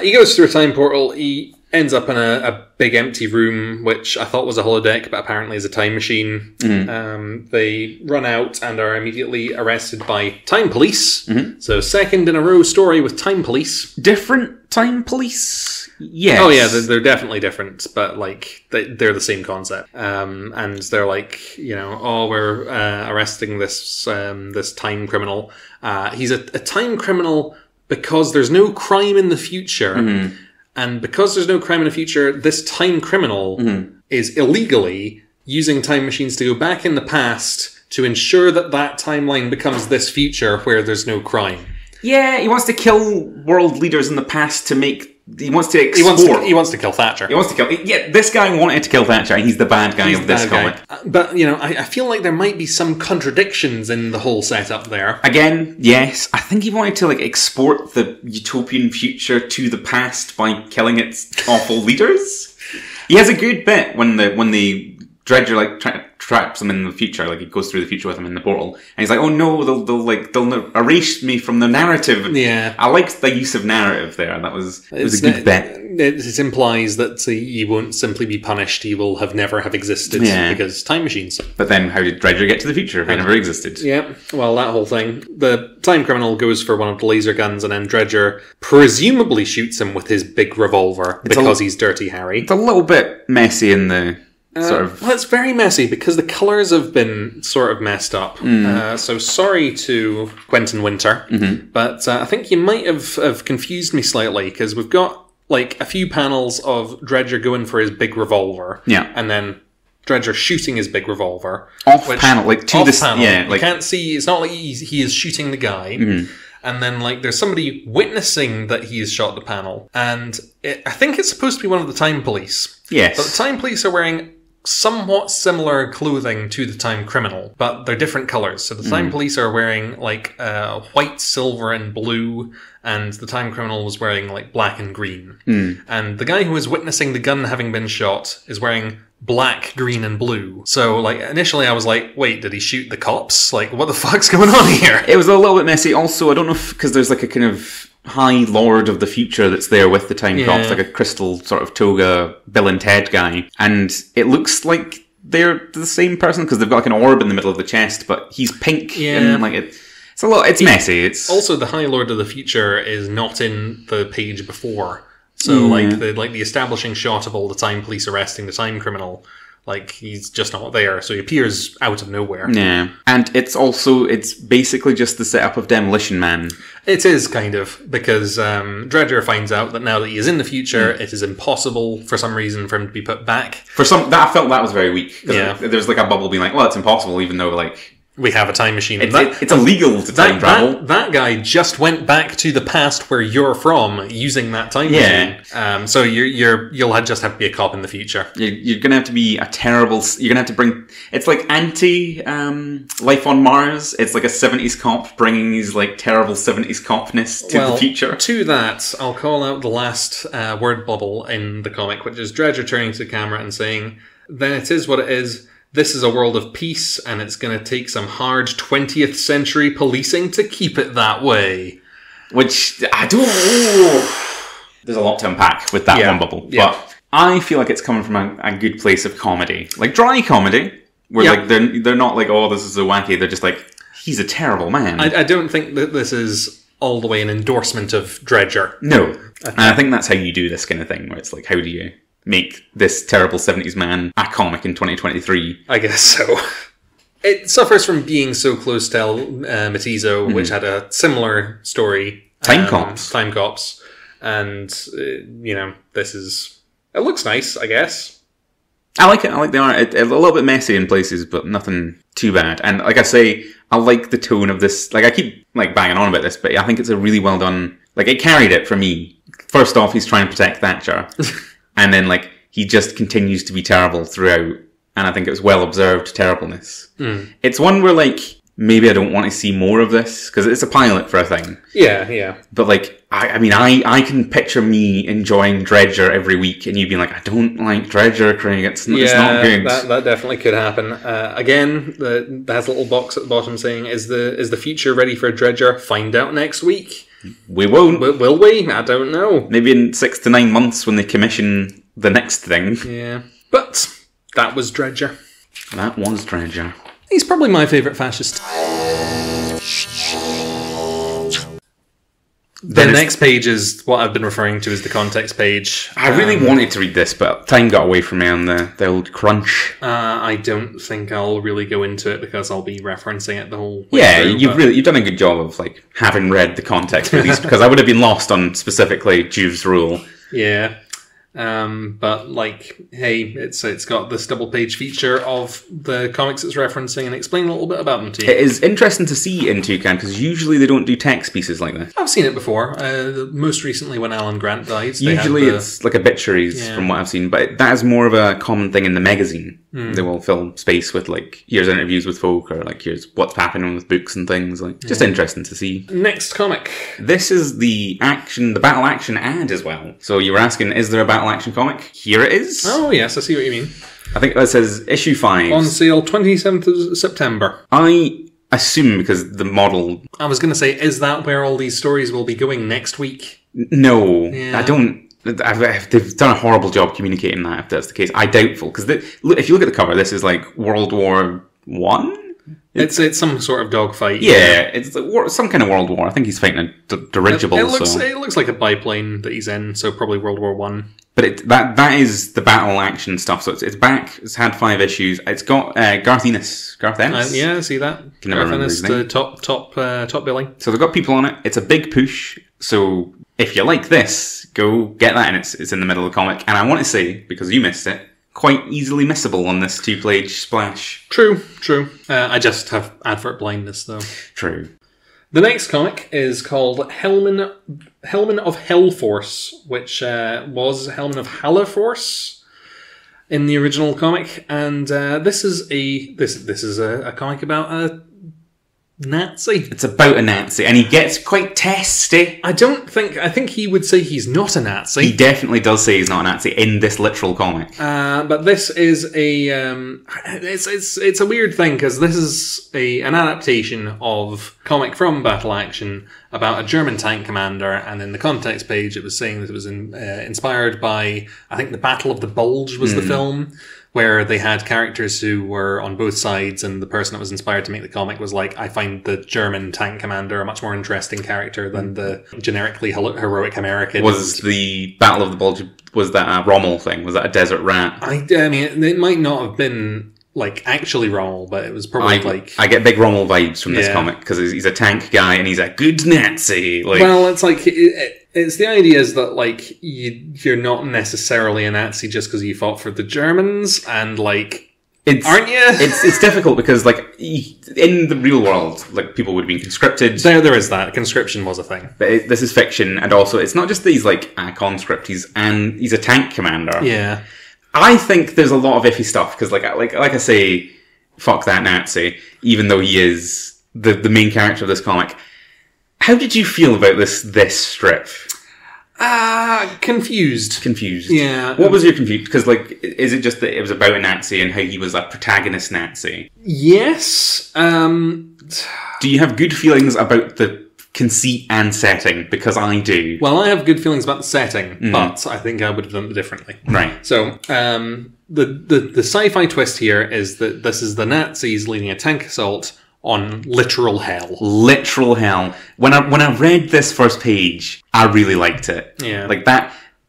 He goes through a time portal. He ends up in a big empty room, which I thought was a holodeck, but apparently is a time machine. Mm-hmm. They run out and are immediately arrested by time police. Mm-hmm. So second in a row story with time police. Different time police? Yes. Oh yeah, they're definitely different, but like they're the same concept. And they're like, we're arresting this time criminal. He's a time criminal because there's no crime in the future. Mm-hmm. And because there's no crime in the future, this time criminal is illegally using time machines to go back in the past to ensure that timeline becomes this future where there's no crime. Yeah, he wants to kill world leaders in the past to make... He wants to export. He wants to kill Thatcher. He wants to kill... Yeah, this guy wanted to kill Thatcher, and he's the bad guy of this comic. But, I feel like there might be some contradictions in the whole setup there. Again, yes. I think he wanted to, export the utopian future to the past by killing its awful leaders. He has a good bit when the Dredger, traps him in the future, he goes through the future with him in the portal, and he's like, oh no, they'll erase me from the narrative. Yeah. I liked the use of narrative there. It was a good bit. It implies that you won't simply be punished, you will never have existed because time machines. But then how did Dredger get to the future if he never existed? Yeah, well, that whole thing. The time criminal goes for one of the laser guns and then Dredger presumably shoots him with his big revolver because he's Dirty Harry. It's a little bit messy in the... Well, it's very messy because the colours have been sort of messed up. So sorry to Quentin Winter, but I think you might have confused me slightly because we've got a few panels of Dredger going for his big revolver, and then Dredger shooting his big revolver off panel, to off this panel. Yeah, you can't see. It's not like he is shooting the guy. and then like there's somebody witnessing that he's shot the panel, and I think it's supposed to be one of the Time Police. Yes. But the Time Police are wearing somewhat similar clothing to the Time Criminal, but they're different colours. So the Time Police are wearing like white, silver, and blue, and the Time Criminal was wearing like black and green. And the guy who was witnessing the gun having been shot is wearing black, green, and blue. So like initially I was like, wait, did he shoot the cops? Like, what the fuck's going on here? It was a little bit messy. Also, I don't know if, because there's like a kind of High Lord of the Future that's there with the Time Cops, like a crystal sort of toga Bill and Ted guy, and it looks like they're the same person because they've got like an orb in the middle of the chest, but he's pink, and like it's a lot. It's messy. It's also the High Lord of the Future is not in the page before, so like the establishing shot of all the Time Police arresting the Time Criminal. Like, he's just not there, so he appears out of nowhere. Yeah. And it's basically just the setup of Demolition Man. It is, kind of, because Dredger finds out that now that he is in the future, it is impossible, for some reason, for him to be put back. I felt that was very weak. Yeah. There's like a bubble being like, well, it's impossible, even though, like... We have a time machine. It's illegal to time travel. That guy just went back to the past where you're from using that time machine. So you'll just have to be a cop in the future. You're going to have to be a terrible... You're going to have to bring... It's like Life on Mars. It's like a 70s cop bringing his like terrible 70s copness to the future. To that, I'll call out the last word bubble in the comic, which is Dredger turning to the camera and saying, "Then it is what it is. This is a world of peace, and it's going to take some hard 20th century policing to keep it that way." Which, I don't... There's a lot to unpack with that one bubble. Yeah. But I feel like it's coming from a good place of comedy. Like, dry comedy, where like they're not like, oh, this is so wacky. They're just like, he's a terrible man. I don't think that this is all the way an endorsement of Dredger. No. And I think that's how you do this kind of thing, where it's like, how do you make this terrible 70s man a comic in 2023. I guess so. It suffers from being so close to Matizo, which had a similar story. Time Cops. And, this is... It looks nice, I guess. I like it. I like the art. It's a little bit messy in places, but nothing too bad. And like I say, I like the tone of this. Like, I keep like banging on about this, but I think it's a really well done... Like, it carried it for me. First off, he's trying to protect Thatcher. And then, like, he just continues to be terrible throughout. And I think it was well-observed terribleness. It's one where, like, maybe I don't want to see more of this, because it's a pilot for a thing. Yeah. But, like, I can picture me enjoying Dredger every week, and you being like, I don't like Dredger, Craig, it's not good. That definitely could happen. Again, that has a little box at the bottom saying, is the future ready for Dredger? Find out next week. We won't. Will we? I don't know. Maybe in 6 to 9 months when they commission the next thing. Yeah. But that was Dredger. That was Dredger. He's probably my favourite fascist. The next page is what I've been referring to as the context page. I really wanted to read this, but time got away from me on the old crunch. I don't think I'll really go into it because I'll be referencing it the whole way through, you've done a good job of like having read the context at least, because I would have been lost on specifically Juve's rule. Yeah. But like, hey, it's got this double page feature of the comics it's referencing and explain a little bit about them to you. It is interesting to see in Toucan because usually they don't do text pieces like this. I've seen it before. Most recently when Alan Grant died. Usually it's like obituaries from what I've seen, but that is more of a common thing in the magazine. They will fill space with like, here's interviews with folk, or like, here's what's happening with books and things. Like, just interesting to see. Next comic. This is the battle action ad as well. So you were asking, is there a battle action comic? Here it is. Oh yes, I see what you mean. I think that says issue 5. On sale 27th of September. I assume because the model... I was going to say, is that where all these stories will be going next week? No, I don't... They've done a horrible job communicating that, if that's the case. I doubtful, because if you look at the cover, this is like World War One. It's some sort of dogfight. Yeah, it's like some kind of World War. I think he's fighting a dirigible. It looks like a biplane that he's in, so probably World War One. But that is the battle action stuff. So it's back. It's had 5 issues. It's got Garth Ennis. Yeah, I see that. Garth Ennis, the top billing. So they've got people on it. It's a big push. So if you like this, go get that, and it's in the middle of the comic. And I want to say, because you missed it, quite easily missable on this 2-page splash. True. I just have advert blindness, though. True. The next comic is called Hellman of Hellforce, which was Hellman of Hallerforce in the original comic, and this is a comic about a Nazi. It's about a Nazi, and he gets quite testy. I think he would say he's not a Nazi. He definitely does say he's not a Nazi in this literal comic. But this is it's a weird thing, because this is an adaptation of comic from Battle Action about a German tank commander, and in the context page it was saying that it was inspired by, I think, the Battle of the Bulge was the film, where they had characters who were on both sides, and the person that was inspired to make the comic was like, I find the German tank commander a much more interesting character than the generically heroic American. Was the Battle of the Bulge, was that a Rommel thing? Was that a desert rat? I mean, it might not have been actually Rommel, but it was probably I get big Rommel vibes from this comic, because he's a tank guy and he's a good Nazi. Well, it's it's the idea is that you're not necessarily a Nazi just because you fought for the Germans, and aren't you? It's difficult because in the real world, people would have been conscripted. There is that. Conscription was a thing. But this is fiction, and also it's not just that he's a conscript. He's a tank commander. Yeah. I think there's a lot of iffy stuff because, like I say, fuck that Nazi. Even though he is the main character of this comic, how did you feel about this strip? Confused. Confused. Yeah. What was your confusion? Because is it just that it was about a Nazi and how he was a protagonist Nazi? Yes. Do you have good feelings about the conceit and setting? Because I do. Well, I have good feelings about the setting, but I think I would have done it differently. Right. So, the sci-fi twist here is that this is the Nazis leading a tank assault on literal hell. Literal hell. When I read this first page, I really liked it. Yeah.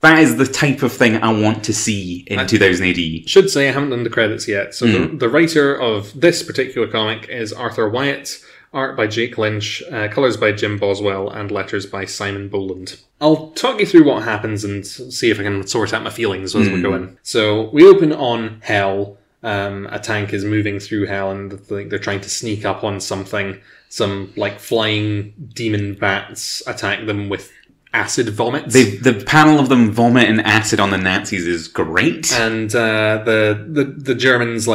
That is the type of thing I want to see in 2000 AD. Should say I haven't done the credits yet. So the writer of this particular comic is Arthur Wyatt. Art by Jake Lynch, colours by Jim Boswell, and letters by Simon Boland. I'll talk you through what happens and see if I can sort out my feelings as we go in. So we open on hell. A tank is moving through hell, and they're trying to sneak up on something. Some flying demon bats attack them with acid vomits. The panel of them vomiting acid on the Nazis is great. And the Germans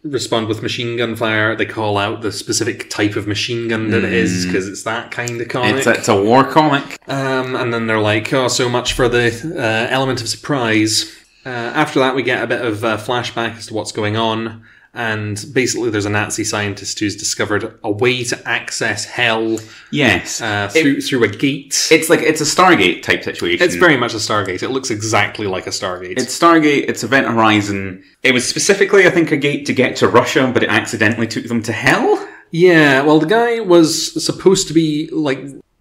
respond with machine gun fire. They call out the specific type of machine gun that it is, because it's that kind of comic. It's a war comic. And then they're like, oh, so much for the element of surprise. After that, we get a bit of flashback as to what's going on. And basically, there's a Nazi scientist who's discovered a way to access hell. Yes, through a gate. It's a Stargate type situation. It's very much a Stargate. It looks exactly like a Stargate. It's Stargate. It's Event Horizon. It was specifically, I think, a gate to get to Russia, but it accidentally took them to hell. Yeah. Well, the guy was supposed to be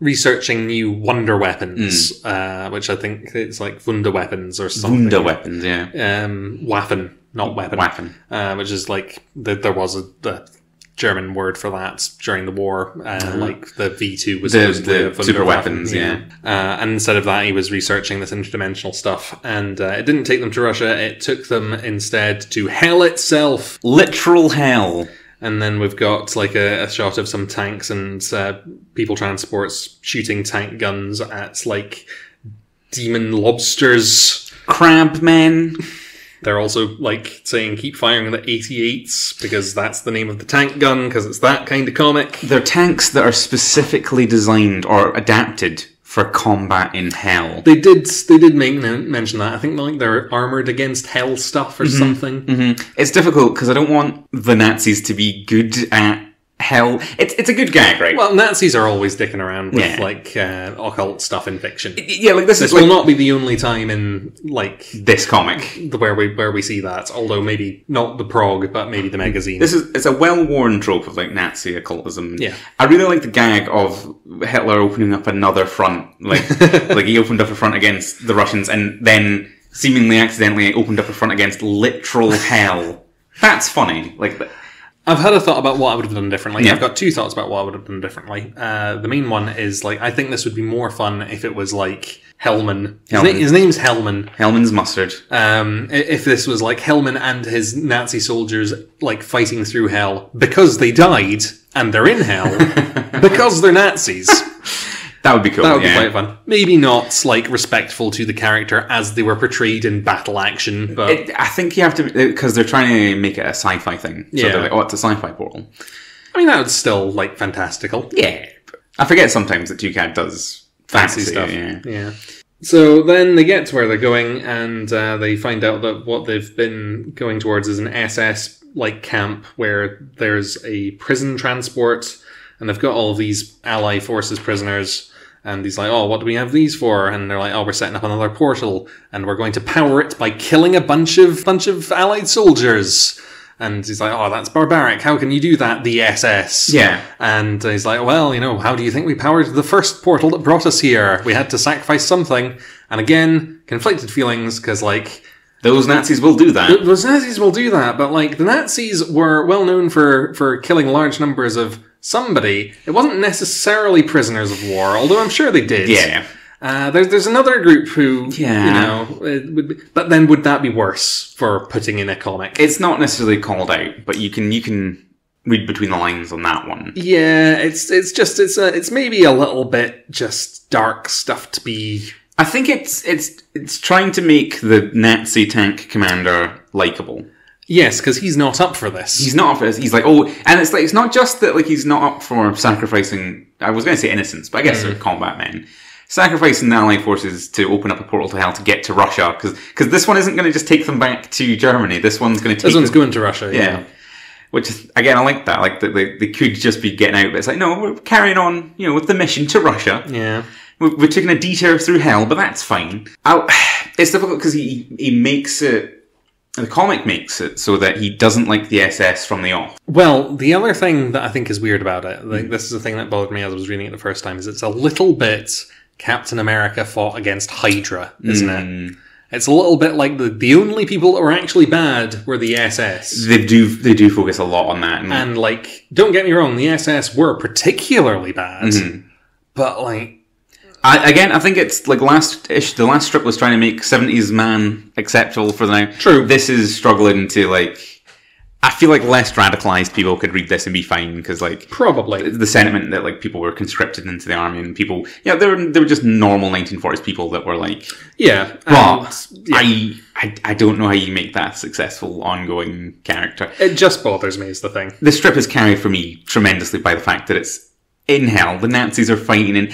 researching new wonder weapons, which I think it's Wunder weapons or something. Wunder weapons, yeah. Waffen. Not weapon. Waffen. Which is there was a German word for that during the war. The V2 was the super weapons, yeah. And instead of that, he was researching this interdimensional stuff. And it didn't take them to Russia. It took them instead to hell itself. Literal hell. And then we've got a shot of some tanks and people transports shooting tank guns at demon lobsters. Crab men. They're also saying keep firing the 88s because that's the name of the tank gun, because it's that kind of comic. They're tanks that are specifically designed or adapted for combat in hell. They did mention that. I think they're armoured against hell stuff or something. Mm-hmm. It's difficult because I don't want the Nazis to be good at hell. It's a good gag, right? Well, Nazis are always dicking around with occult stuff in fiction. Yeah, this will not be the only time in this comic where we see that. Although maybe not the Prog, but maybe the magazine. It's a well-worn trope of Nazi occultism. Yeah, I really like the gag of Hitler opening up another front. He opened up a front against the Russians and then seemingly accidentally opened up a front against literal hell. That's funny. I've had a thought about what I would have done differently. Yeah. I've got two thoughts about what I would have done differently. The main one is, like, I think this would be more fun if it was, like, Hellman. His name's Hellman. Hellman's mustard. If this was, like, Hellman and his Nazi soldiers, like, fighting through hell because they died and they're in hell because they're Nazis. That would be cool. That would be quite fun. Maybe not, like, respectful to the character as they were portrayed in battle action, but... I think you have to... Because they're trying to make it a sci-fi thing. So they're like, oh, it's a sci-fi portal. I mean, that would still, like, fantastical. Yeah. I forget sometimes that 2CAD does Fancy fantasy stuff. Yeah. So then they get to where they're going, and they find out that what they've been going towards is an SS-like camp where there's a prison transport, and they've got all of these Allied forces prisoners, and he's like, oh, what do we have these for? And they're like, oh, we're setting up another portal, and we're going to power it by killing a bunch of Allied soldiers. And he's like, oh, that's barbaric. How can you do that, the SS? Yeah. And he's like, well, how do you think we powered the first portal that brought us here? We had to sacrifice something. And again, conflicted feelings, because, like... Those Nazis will do that. Those Nazis will do that, but, like, the Nazis were well known for killing large numbers of somebody. It wasn't necessarily prisoners of war, although I'm sure they did. Yeah. There's another group who, Yeah. would be, but then would that be worse for putting in a comic? It's not necessarily called out, but you can read between the lines on that one. Yeah, it's maybe a little bit just dark stuff to be. I think it's trying to make the Nazi tank commander likable. Yes, because he's not up for this. He's not up for this. He's like, oh, and it's like, it's not just that, like, he's not up for sacrificing, I was going to say innocents, but I guess they're combat men. Sacrificing the Allied forces to open up a portal to hell to get to Russia, because this one isn't going to just take them back to Germany. This one's going to take This one's going to Russia, yeah. Which is, again, I like that. Like, they could just be getting out, but it's like, no, we're carrying on, with the mission to Russia. Yeah. We're taking a detour through hell, but that's fine. It's difficult because he makes it, the comic makes it so that he doesn't like the SS from the off. Well, the other thing that I think is weird about it, like, this is the thing that bothered me as I was reading it the first time, is it's a little bit Captain America fought against Hydra, isn't it? It's a little bit like the only people that were actually bad were the SS. They do focus a lot on that. And, like, don't get me wrong, the SS were particularly bad, but, like... I think it's like the last strip was trying to make 70s man acceptable for the now. True. This is struggling to, like, I feel like less radicalized people could read this and be fine, because, like, probably the sentiment that, like, people were conscripted into the army and people, they were just normal 1940s people that were like, but I don't know how you make that a successful ongoing character. It just bothers me is the thing. The strip is carried for me tremendously by the fact that it's in hell. The Nazis are fighting, and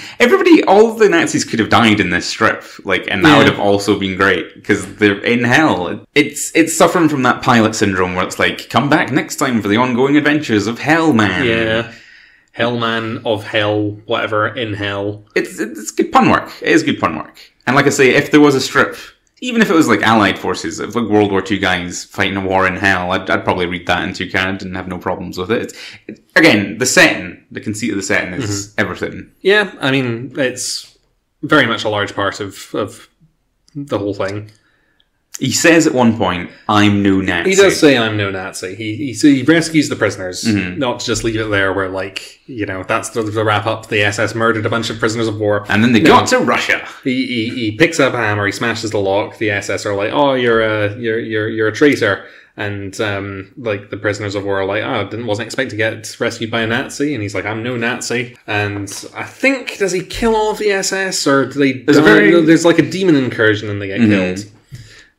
all of the Nazis could have died in this strip, like, and that would have also been great, because they're in hell. It's suffering from that pilot syndrome where it's like, come back next time for the ongoing adventures of Hellman. Yeah. Hellman of hell, whatever, in hell. It's good pun work. It is good pun work. And like I say, if there was a strip, even if it was like Allied forces, if like World War II guys fighting a war in hell, I'd probably read that in 2CAD and have no problems with it. Again, the setting, the conceit of the setting is everything. Yeah, I mean, it's very much a large part of the whole thing. He says at one point, I'm no Nazi. He does say, I'm no Nazi. He rescues the prisoners, not to just leave it there where, like, that's the wrap up. The SS murdered a bunch of prisoners of war. And then they got to Russia. He picks up a hammer, he smashes the lock. The SS are like, oh, you're a traitor. And, like, the prisoners of war are like, oh, wasn't expect to get rescued by a Nazi. And he's like, I'm no Nazi. And I think, does he kill all of the SS? Or do they there's like a demon incursion and they get killed.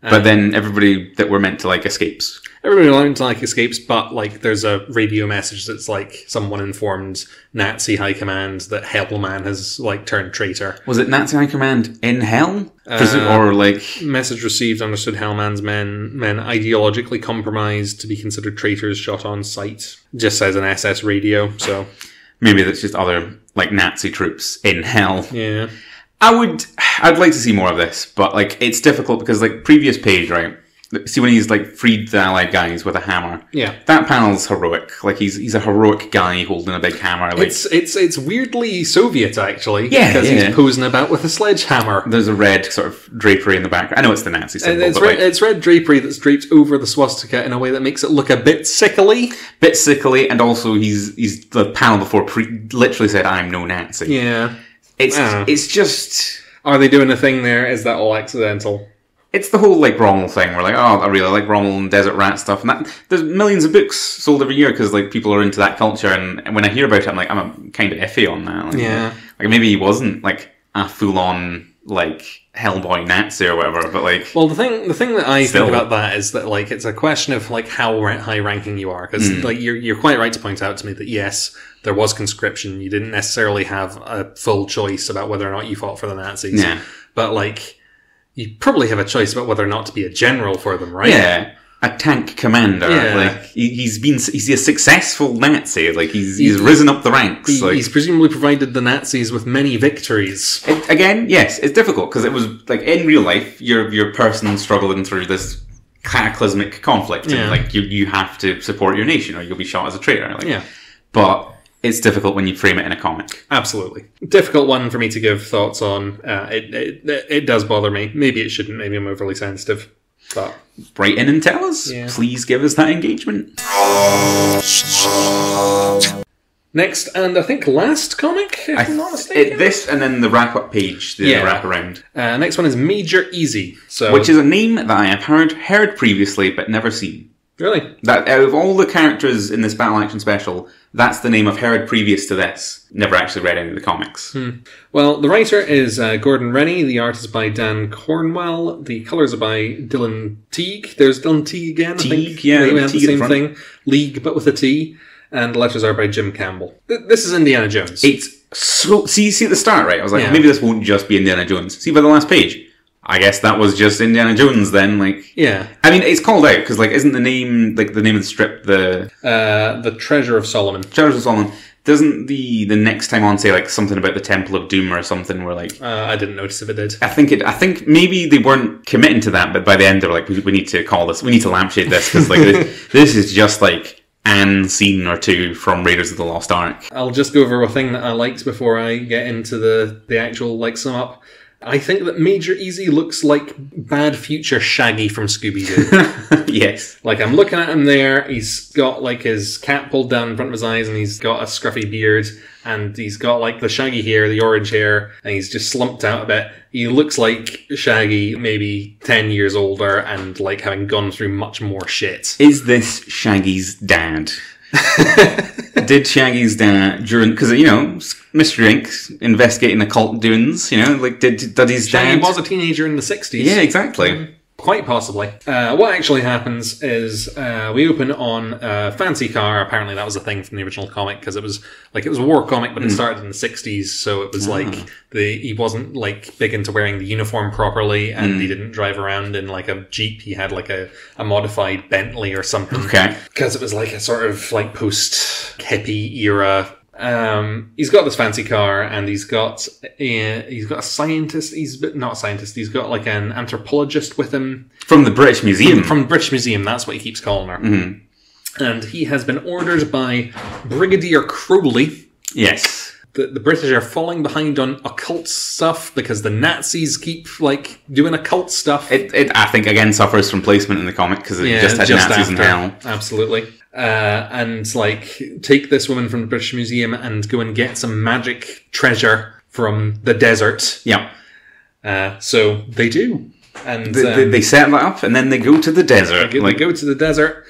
But then everybody that were meant to, like, escapes. Everybody meant to, like, escapes, but, like, there's a radio message that's, like, someone informed Nazi High Command that Hellman has, like, turned traitor. Was it Nazi High Command in hell? Or, like... Message received, understood Hellman's men ideologically compromised to be considered traitors shot on sight. Just says an SS radio, so... Maybe that's just other, like, Nazi troops in hell. Yeah. I'd like to see more of this, but, like, it's difficult because, like, previous page, right? See when he's like freed the Allied guys with a hammer. Yeah. That panel's heroic. Like he's a heroic guy holding a big hammer. Like, it's weirdly Soviet actually. Yeah, because he's posing about with a sledgehammer. There's a red sort of drapery in the background. I know it's the Nazi symbol, it's red drapery that's draped over the swastika in a way that makes it look a bit sickly. And also he's the panel before literally said, "I'm no Nazi." Yeah. It's just. Are they doing a thing there? Is that all accidental? It's the whole like Rommel thing. We're like, oh, I really like Rommel and Desert Rat stuff, and there's millions of books sold every year because like people are into that culture. And when I hear about it, I'm like, I'm kind of iffy on that. Like, like maybe he wasn't like a full on like Hellboy Nazi or whatever, but like, well, the thing that I think about that is that like it's a question of like how high ranking you are, because like you're quite right to point out to me that yes, there was conscription. You didn't necessarily have a full choice about whether or not you fought for the Nazis, but like. You probably have a choice about whether or not to be a general for them, right? Yeah, a tank commander. Yeah. Like he's a successful Nazi. Like he's risen up the ranks. He's presumably provided the Nazis with many victories. Again, yes, it's difficult because it was like in real life, you're person struggling through this cataclysmic conflict, and like you have to support your nation or you'll be shot as a traitor. Like, but. It's difficult when you frame it in a comic. Absolutely. Difficult one for me to give thoughts on. It does bother me. Maybe it shouldn't. Maybe I'm overly sensitive. But write in and tell us. Yeah. Please give us that engagement. Next, and I think last comic, if I'm not mistaken. This, and then the wrap-up page, the wrap-around. Next one is Major Easy. Which is a name that I have heard previously, but never seen. Really? That out of all the characters in this Battle Action Special, that's the name I've heard previous to this. Never actually read any of the comics. Well, the writer is Gordon Rennie. The art is by Dan Cornwell. The colours are by Dylan Teague. There's Dylan Teague again, I think. Yeah. They have the same thing. League, but with a T. And the letters are by Jim Campbell. This is Indiana Jones. It's so... See at the start, right? I was like, maybe this won't just be Indiana Jones. See by the last page? I guess that was just Indiana Jones then, like... Yeah. I mean, it's called out, because, like, isn't the name, like, the name of the strip the Treasure of Solomon. Treasure of Solomon. Doesn't the next time on say, like, something about the Temple of Doom or something where, like... I didn't notice if it did. I think maybe they weren't committing to that, but by the end they were like, we need to call this, we need to lampshade this, because, like, this is just, like... an scene or two from Raiders of the Lost Ark. I'll just go over a thing that I liked before I get into the actual, like, sum up. I think that Major Easy looks like bad future Shaggy from Scooby-Doo. Yes. Like, I'm looking at him there, he's got, like, his cap pulled down in front of his eyes, and he's got a scruffy beard, and he's got, like, the shaggy hair, the orange hair, and he's just slumped out a bit. He looks like Shaggy, maybe 10 years older, and, like, having gone through much more shit. Is this Shaggy's dad? Did Shaggy's dad during, because you know, Mystery Inc. investigating occult doings, you know, like did his Shaggy dad was a teenager in the 60s. Yeah, exactly. Quite possibly. What actually happens is we open on a fancy car. Apparently that was a thing from the original comic because it was a war comic, but it started in the 60s, so it was like he wasn't like big into wearing the uniform properly, and he didn't drive around in like a Jeep. He had like a modified Bentley or something. Okay. Because it was like a sort of like post hippie era. He's got this fancy car, and he's got a scientist. He's not a scientist. He's got like an anthropologist with him from the British Museum. From the British Museum, that's what he keeps calling her. Mm-hmm. And he has been ordered by Brigadier Crowley. Yes. The British are falling behind on occult stuff because the Nazis keep like doing occult stuff. It I think again suffers from placement in the comic because it just had Nazis in hell. Absolutely. And like take this woman from the British Museum and go and get some magic treasure from the desert. Yeah. So they do. And they set that up and then they go to the desert. They go to the desert.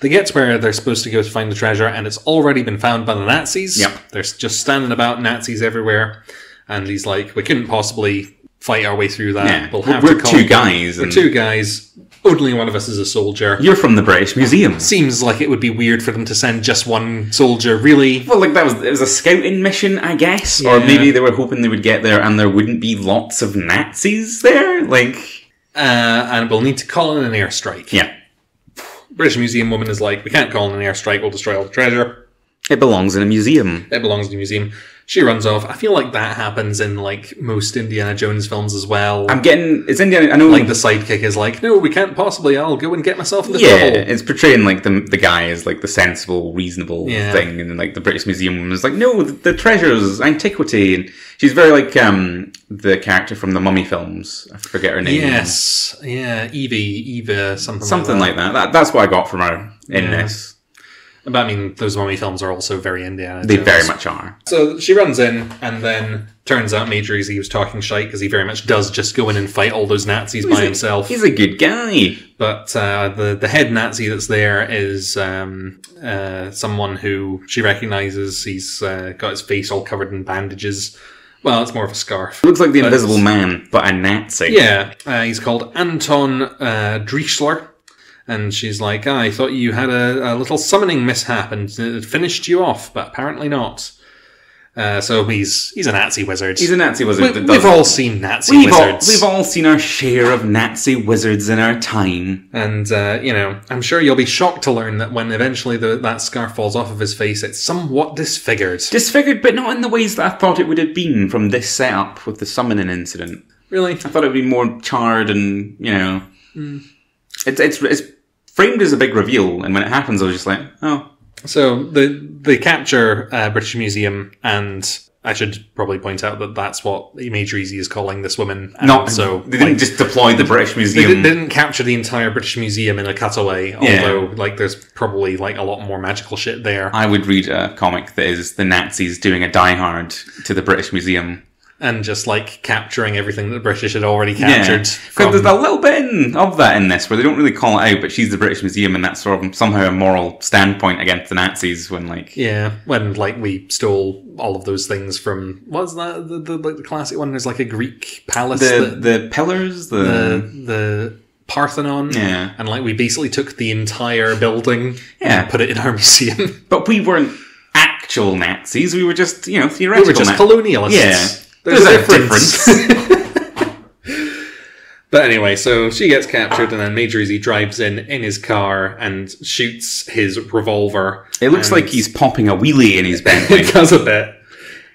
They get to where they're supposed to go to find the treasure, and it's already been found by the Nazis. Yep. There's just standing about Nazis everywhere. And he's like, we couldn't possibly fight our way through that. Yeah. We're two guys. We're two guys. Only one of us is a soldier. You're from the British Museum. Seems like it would be weird for them to send just one soldier, really. Well, like it was a scouting mission, I guess. Yeah. Or maybe they were hoping they would get there and there wouldn't be lots of Nazis there. And we'll need to call in an airstrike. Yeah. British Museum woman is like, we can't call in an airstrike, we'll destroy all the treasure. It belongs in a museum. It belongs in a museum. She runs off. I feel like that happens in like most Indiana Jones films as well. It's Indiana. I know, like the sidekick is like, no, we can't possibly. I'll go and get myself into yeah, trouble. it's portraying like the guy as like the sensible, reasonable thing, and then like the British Museum was like, no, the treasures, antiquity, and she's very like the character from the Mummy films. I forget her name. Yes, yeah, Eva, something like that. That's what I got from her in this. But I mean, those Mummy films are also very Indiana Jones. They very much are. So she runs in, and then turns out Major Easy was talking shite, because he very much does just go in and fight all those Nazis by himself. He's a good guy. But the head Nazi that's there is someone who she recognises. He's got his face all covered in bandages. Well, it's more of a scarf. Looks like the Invisible Man, but a Nazi. Yeah, he's called Anton Dredger. And she's like, I thought you had a little summoning mishap and it finished you off, but apparently not. So he's a Nazi wizard. He's a Nazi wizard. We've all seen Nazi wizards. We've all seen our share of Nazi wizards in our time. And, I'm sure you'll be shocked to learn that when eventually that scarf falls off of his face, it's somewhat disfigured. Disfigured, but not in the ways that I thought it would have been from this setup with the summoning incident. Really? I thought it would be more charred and, It's framed as a big reveal, and when it happens, I was just like, oh. So they capture British Museum, and I should probably point out that that's what Major Easy is calling this woman. They didn't just deploy the British Museum. They didn't capture the entire British Museum in a cutaway, although there's probably a lot more magical shit there. I would read a comic that is the Nazis doing a Die Hard to the British Museum. And just capturing everything that the British had already captured. Because there's a little bit of that in this where they don't really call it out, but she's the British Museum, and that's sort of somehow a moral standpoint against the Nazis when when we stole all of those things from, what's that, the classic one? There's a Greek palace. The pillars, the Parthenon. Yeah. And we basically took the entire building and put it in our museum. But we weren't actual Nazis, we were just, theoretical. We were just colonialists. Yeah. There's a difference. But anyway, so she gets captured, and then Major Easy drives in his car and shoots his revolver. It looks like he's popping a wheelie in his Bentley. It does a bit.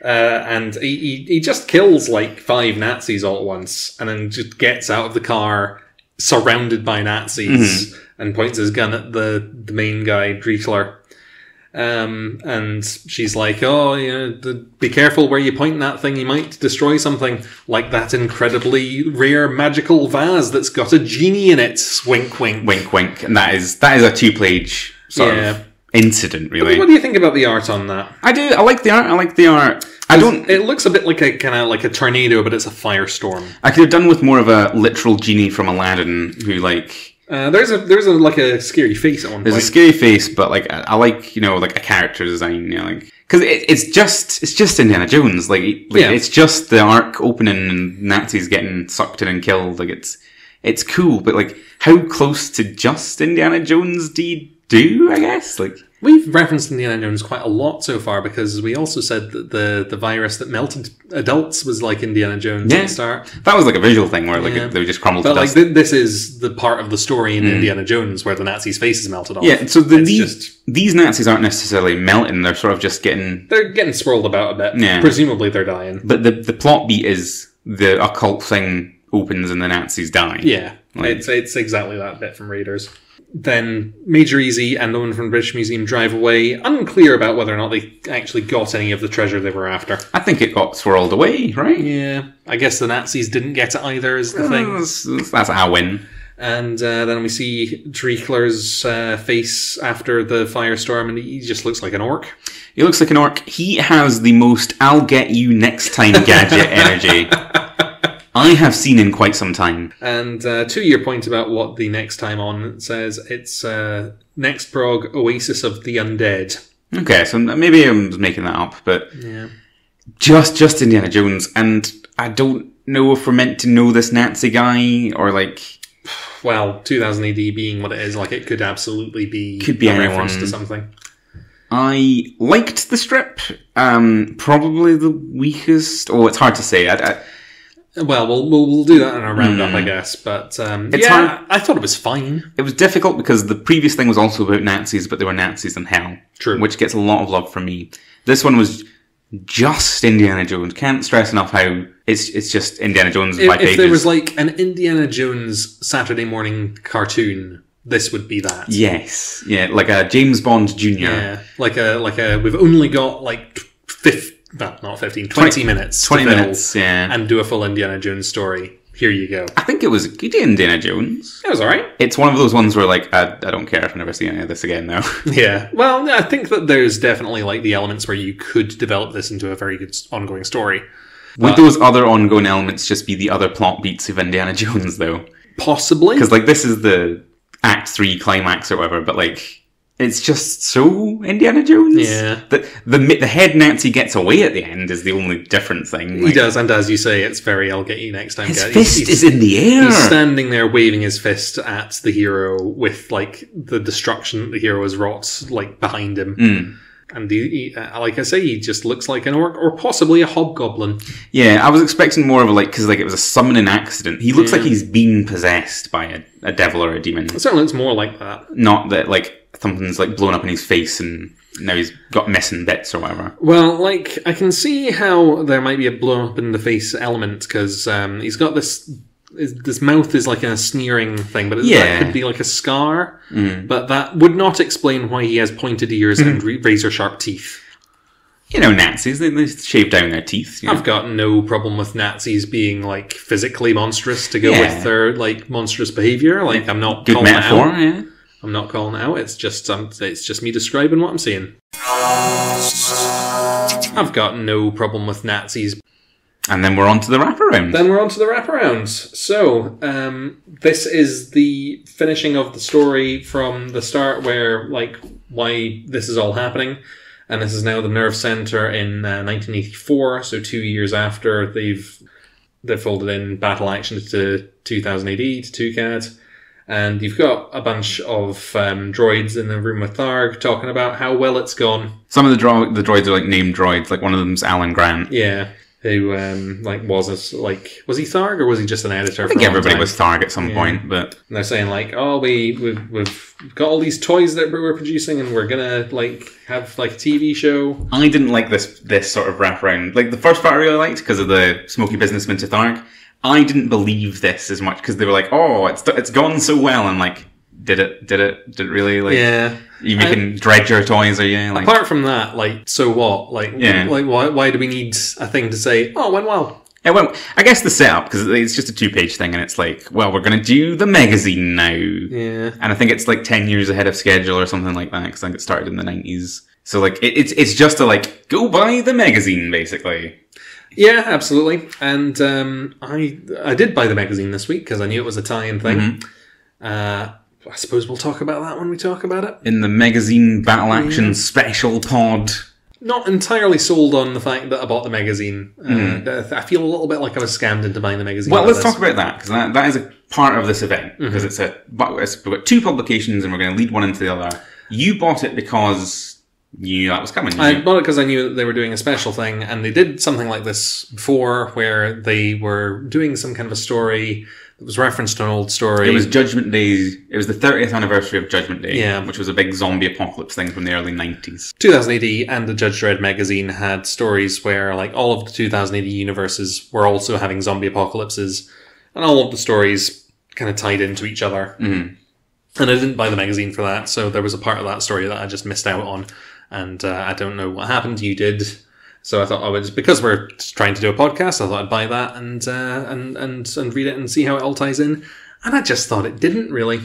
And he just kills 5 Nazis all at once, and then just gets out of the car surrounded by Nazis and points his gun at the main guy, Dredger. And she's like, be careful where you point that thing, you might destroy something, like that incredibly rare magical vase that's got a genie in it. Wink, wink. Wink, wink. And that is a 2-page sort of incident, really. What do you think about the art on that? I do. I like the art. It looks a bit like a tornado, but it's a firestorm. I could have done with more of a literal genie from Aladdin who there's a scary face at one point. There's a scary face, but I like a character design, because it's just Indiana Jones. It's just the arc opening and Nazis getting sucked in and killed. It's cool, but how close to just Indiana Jones do you do? I guess we've referenced Indiana Jones quite a lot so far, because we also said that the virus that melted adults was like Indiana Jones at the start. That was a visual thing where they would just crumble to dust. This is the part of the story in Indiana Jones where the Nazis' faces melted off. Yeah, so these Nazis aren't necessarily melting, they're sort of just getting swirled about a bit. Yeah. Presumably they're dying. But the plot beat is the occult thing opens and the Nazis die. Yeah, it's exactly that bit from Raiders. Then Major Easy and the one from the British Museum drive away, unclear about whether or not they actually got any of the treasure they were after. I think it got swirled away, right? Yeah. I guess the Nazis didn't get it either, is the thing. That's our win. And then we see Dredger's face after the firestorm, and he just looks like an orc. He looks like an orc. He has the most "I'll get you next time" gadget energy I have seen in quite some time. And to your point about what the next time on says, it's Next Prog, Oasis of the Undead. Okay, so maybe I'm making that up, but yeah, just Indiana Jones, and I don't know if we're meant to know this Nazi guy, or well, 2000 AD being what it is, it could absolutely be a reference to something. I liked the strip. Probably the weakest. Oh, it's hard to say. Well, we'll do that in a roundup, I guess. But hard. I thought it was fine. It was difficult because the previous thing was also about Nazis, but they were Nazis in hell. True. Which gets a lot of love from me. This one was just Indiana Jones. Can't stress enough how it's just Indiana Jones by pages. If there was like an Indiana Jones Saturday morning cartoon, this would be that. Yes. Yeah, like a James Bond Jr. Yeah, like a we've only got like 20 minutes. 20 minutes, yeah. And do a full Indiana Jones story. Here you go. I think it was a good Indiana Jones. It was alright. It's one of those ones where, like, I don't care if I never see any of this again, though. Yeah. Well, I think that there's definitely, like, the elements where you could develop this into a very good ongoing story. Would those other ongoing elements just be the other plot beats of Indiana Jones, though? Possibly. Because, like, this is the Act 3 climax or whatever, but, like, it's just so Indiana Jones. Yeah. The head Nazi gets away at the end is the only different thing. He does, and as you say, it's very I'll get you next time. His fist is in the air. He's standing there waving his fist at the hero with, like, the destruction that the hero has wrought, like, behind him. Mm. And he, like I say, he just looks like an orc, or possibly a hobgoblin. Yeah, I was expecting more of a, like, because, like, it was a summoning accident. He looks like he's been possessed by a devil or a demon. It certainly looks more like that. Not that, like, something's, like, blown up in his face and now he's got missing bits or whatever. Well, like, I can see how there might be a blown up in the face element, because he's got this mouth is like a sneering thing, but that could be like a scar. Mm. But that would not explain why he has pointed ears and razor sharp teeth. You know, Nazis, they shave down their teeth. You know? I've got no problem with Nazis being, like, physically monstrous to go with their, like, monstrous behaviour. Like, I'm not good calling metaphor, it out. yeah. I'm not calling it out. It's just me describing what I'm seeing. I've got no problem with Nazis. And then we're on to the wraparound. So, this is the finishing of the story from the start, where, like, why this is all happening. And this is now the nerve center in 1984, so 2 years after they've folded in battle action to 2000 AD, to 2CAD. And you've got a bunch of droids in the room with Tharg talking about how well it's gone. Some of the droids are, like, named droids. Like, one of them's Alan Grant. Yeah. Who, was he Tharg, or was he just an editor? I think everybody was Tharg at some point, but... And they're saying, like, oh, we've got all these toys that we're producing, and we're gonna, like, have, like, a TV show. I didn't like this sort of wraparound. Like, the first part I really liked, because of the smoky businessman to Tharg. I didn't believe this as much, because they were like, oh, it's gone so well, and, like, did it really, like... Yeah. You making Dredger toys, are you? Like, apart from that, like, so what? Like, like, why do we need a thing to say, oh, it went well? Yeah, well, I guess the setup, because it's just a 2-page thing, and it's like, well, we're going to do the magazine now. Yeah. And I think it's like 10 years ahead of schedule or something like that, because I think it started in the 90s. So, like, it's just a, like, go buy the magazine, basically. Yeah, absolutely. And I did buy the magazine this week, because I knew it was a tie-in thing. Mm-hmm. I suppose we'll talk about that when we talk about it. In the magazine battle action special pod. Not entirely sold on the fact that I bought the magazine. I feel a little bit like I was scammed into buying the magazine. Well, let's talk about that, because that is a part of this event. Because we've got 2 publications and we're going to lead one into the other. You bought it because you knew that was coming. I bought it because I knew that they were doing a special thing, and they did something like this before, where they were doing some kind of a story. It was referenced to an old story. It was Judgment Day. It was the 30th anniversary of Judgment Day, which was a big zombie apocalypse thing from the early 90s. 2000 AD and the Judge Dredd magazine had stories where, like, all of the 2000 AD universes were also having zombie apocalypses, and all of the stories kind of tied into each other. Mm-hmm. And I didn't buy the magazine for that, so there was a part of that story that I just missed out on, and I don't know what happened. You did. So I thought, because we're trying to do a podcast, I thought I'd buy that and read it and see how it all ties in. And I just thought it didn't really.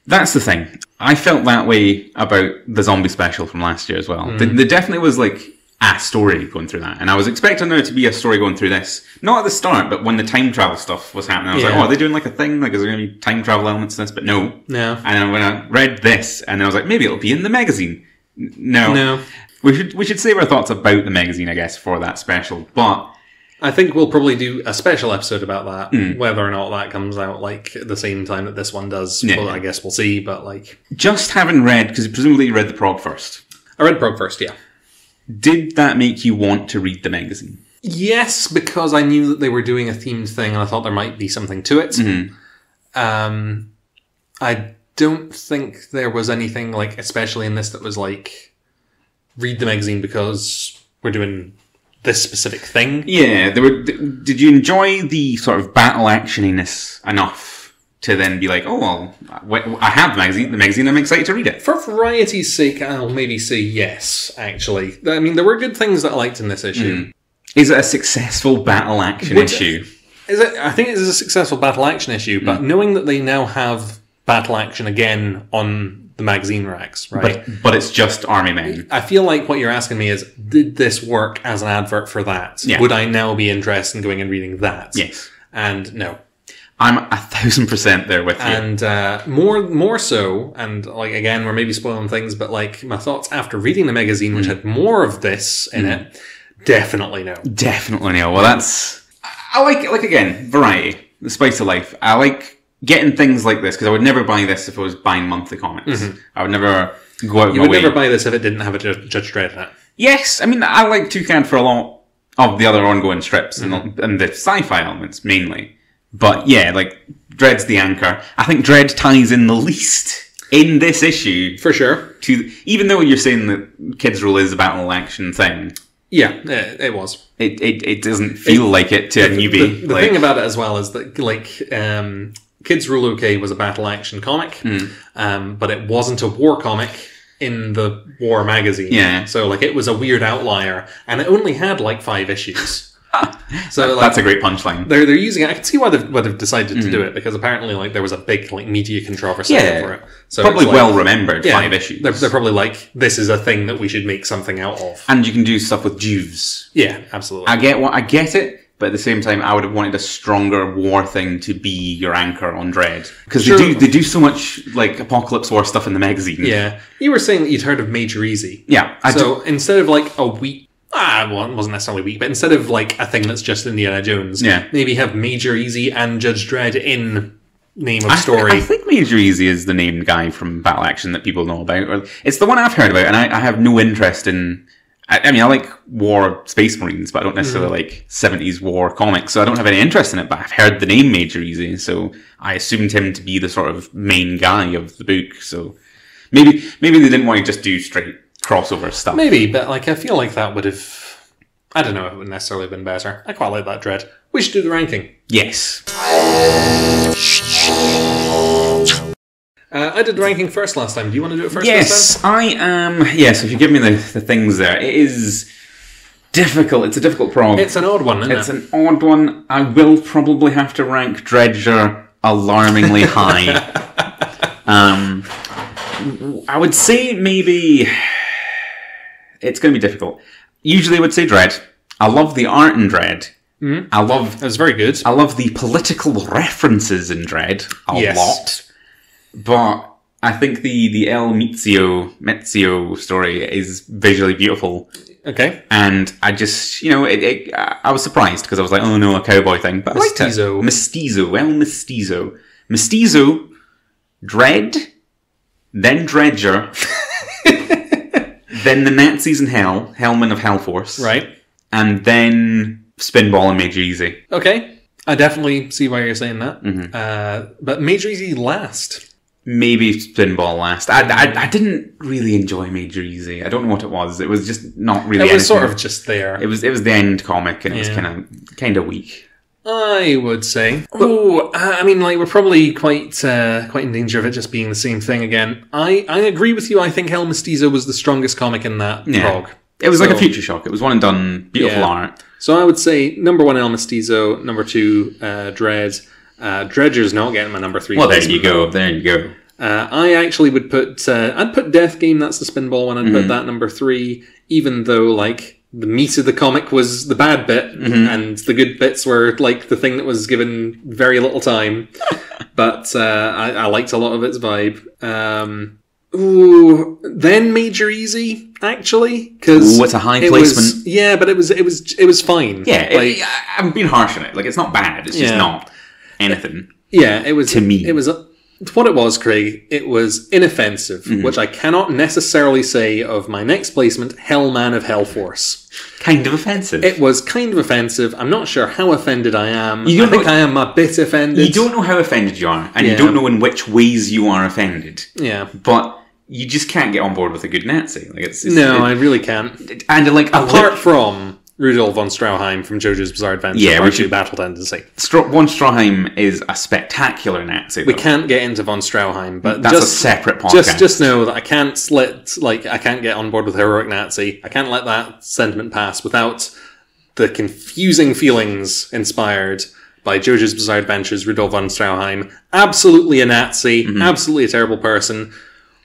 That's the thing. I felt that way about the zombie special from last year as well. There definitely was, like, a story going through that. And I was expecting there to be a story going through this. Not at the start, but when the time travel stuff was happening, I was like, oh, are they doing, like, a thing? Like, is there going to be time travel elements to this? But no. No. And then when I read this, and then I was like, maybe it'll be in the magazine. No. We should save our thoughts about the magazine, I guess, for that special. But I think we'll probably do a special episode about that. Whether or not that comes out, like, at the same time that this one does, well, I guess we'll see. But, like, just having read, because presumably you read the Prog first. I read Prog first, yeah. Did that make you want to read the magazine? Yes, because I knew that they were doing a themed thing, and I thought there might be something to it. Mm-hmm. I don't think there was anything, like, especially in this, that was like, read the magazine because we're doing this specific thing. Yeah, did you enjoy the sort of battle actioniness enough to then be like, oh, well, I have the magazine, I'm excited to read it? For variety's sake, I'll maybe say yes, actually. I mean, there were good things that I liked in this issue. Is it a successful battle action issue? I think it is a successful battle action issue, but knowing that they now have battle action again on the magazine racks, right? But it's just army men. I feel like what you're asking me is, did this work as an advert for that? Yeah. Would I now be interested in going and reading that? Yes. And no. I'm 1,000% there with you. And more so, and like again, we're maybe spoiling things, but like my thoughts after reading the magazine, which had more of this in it, definitely no. Definitely no. Well, I like again, variety, the spice of life. I like getting things like this, because I would never buy this if I was buying monthly comics. I would never go out of my way. You would never buy this if it didn't have a Judge Dredd in it. Yes, I mean, I like Toucan for a lot of the other ongoing strips and the sci-fi elements, mainly. But yeah, like, Dredd's the anchor. I think Dredd ties in the least in this issue. For sure. Even though you're saying that Kid's Rule is a battle action thing. Yeah, it was. It doesn't feel like it to a newbie. The thing about it as well is that, like, Kids Rule OK was a battle action comic, but it wasn't a war comic in the war magazine. Yeah. So, like, it was a weird outlier, and it only had, like, 5 issues. So that's a great punchline. They're using it. I can see why they've decided to do it, because apparently, like, there was a big, like, media controversy over it. So probably like, well remembered 5 issues. They're probably like, this is a thing that we should make something out of. And you can do stuff with Jews. Yeah, absolutely. I get it. But at the same time, I would have wanted a stronger war thing to be your anchor on Dredd. Because they do so much, like, Apocalypse War stuff in the magazine. Yeah. You were saying that you'd heard of Major Easy. Yeah. Instead of, like, a weak... well, it wasn't necessarily weak, but instead of, like, a thing that's just Indiana Jones, maybe have Major Easy and Judge Dredd in name of story. I think Major Easy is the named guy from Battle Action that people know about. It's the one I've heard about, and I have no interest in... I mean, I like war Space Marines, but I don't necessarily like 70s war comics, so I don't have any interest in it, but I've heard the name Major Easy, so I assumed him to be the sort of main guy of the book, so maybe they didn't want to just do straight crossover stuff. Maybe, but like I feel like that would have... I don't know if it would necessarily have been better. I quite like that Dredd. We should do the ranking. Yes. I did the ranking first last time. Do you want to do it first? Yes, I am. Yes, if you give me the things there. It is difficult. It's a difficult prog. It's an odd one, isn't it? It's an odd one. I will probably have to rank Dredger alarmingly high. I would say maybe... It's going to be difficult. Usually I would say Dredd. I love the art in Dredd. It was very good. I love the political references in Dredd a lot. But I think the El Mezio story is visually beautiful. Okay. And I just, I was surprised because I was like, oh no, a cowboy thing. But Mestizo. I liked it. Mestizo. El Mestizo. Mestizo, Dredd, then Dredger, then the Nazis in Hell, Hellman of Hellforce. Right. And then Spinball and Major Easy. Okay. I definitely see why you're saying that. But Major Easy last. Maybe Spinball last. I didn't really enjoy Major Easy. I don't know what it was. It was just not really. It was sort of just there. It was the end comic, and it was kind of weak. I would say. I mean, like we're probably quite in danger of it just being the same thing again. I agree with you. I think El Mestizo was the strongest comic in that prog. It was like a Future Shock. It was one and done. Beautiful art. So I would say number 1 El Mestizo, number 2 Dredd. Dredger's not getting my number 3. Well, there you go. I actually would put... I'd put Death Game, that's the Spinball one, I'd put that number 3, even though, like, the meat of the comic was the bad bit, and the good bits were, like, the thing that was given very little time. But I liked a lot of its vibe. Then Major Easy, actually, because it's a high placement. But it was fine. Yeah, I'm being harsh on it. Like, it's not bad. It's just not anything. Yeah, it was to me. It was what it was, Craig. It was inoffensive, which I cannot necessarily say of my next placement, Hellman of Hellforce. Kind of offensive. It was kind of offensive. I'm not sure how offended I am. I think I am a bit offended. You don't know how offended you are, and you don't know in which ways you are offended. Yeah, but you just can't get on board with a good Nazi. Like I really can't. And like apart from Rudolf von Strauheim from JoJo's Bizarre Adventure. Yeah, we Part 2 should- Battle Tendency. Von Strauheim is a spectacular Nazi. We though. can't get into von Strauheim, but That's just a separate podcast. Just know that I can't I can't get on board with Heroic Nazi. I can't let that sentiment pass without the confusing feelings inspired by JoJo's Bizarre Adventures, Rudolf von Strauheim. Absolutely a Nazi, absolutely a terrible person.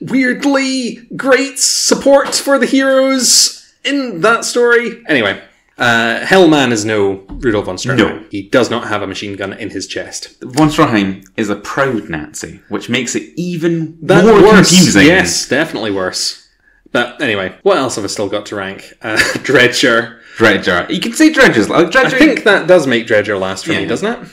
Weirdly great support for the heroes in that story. Anyway, Hellman is no Rudolf von Strauheim. No. He does not have a machine gun in his chest. Von Strauheim is a proud Nazi, which makes it even That more worse. confusing. Yes, definitely worse. But anyway, what else have I still got to rank? Dredger. Dredger. You can say Dredger's like Dredger. I think that does make Dredger last for me, doesn't it?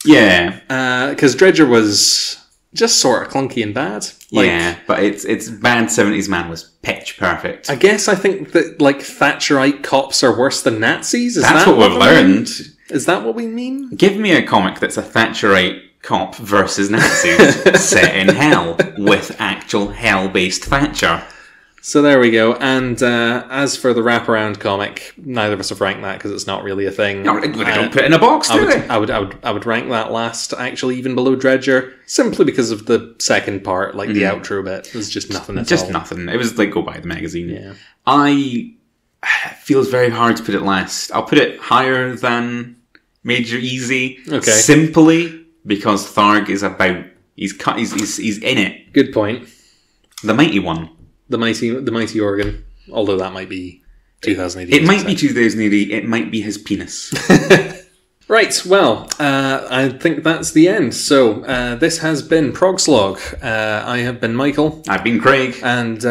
Yeah. Because Dredger was just sort of clunky and bad. Yeah, but it's bad 70s man was pitch perfect. I guess I think that Thatcherite cops are worse than Nazis. That's what we've learned. Is that what we mean? Give me a comic that's a Thatcherite cop versus Nazis set in hell with actual hell-based Thatcher. So there we go. And as for the wraparound comic, neither of us have ranked that because it's not really a thing. No, we don't put it in a box, do we? I would rank that last, actually, even below Dredger, simply because of the second part, the outro bit. It was just nothing at all. Just nothing. It was like go buy the magazine. Yeah. It feels very hard to put it last. I'll put it higher than Major Easy. Okay. Simply because Tharg is about he's in it. Good point. The mighty one. The mighty organ. Although that might be 2080. It might be 2080. It might be his penis. Right, well, I think that's the end. So, this has been Prog Slog. I have been Michael. I've been Craig. And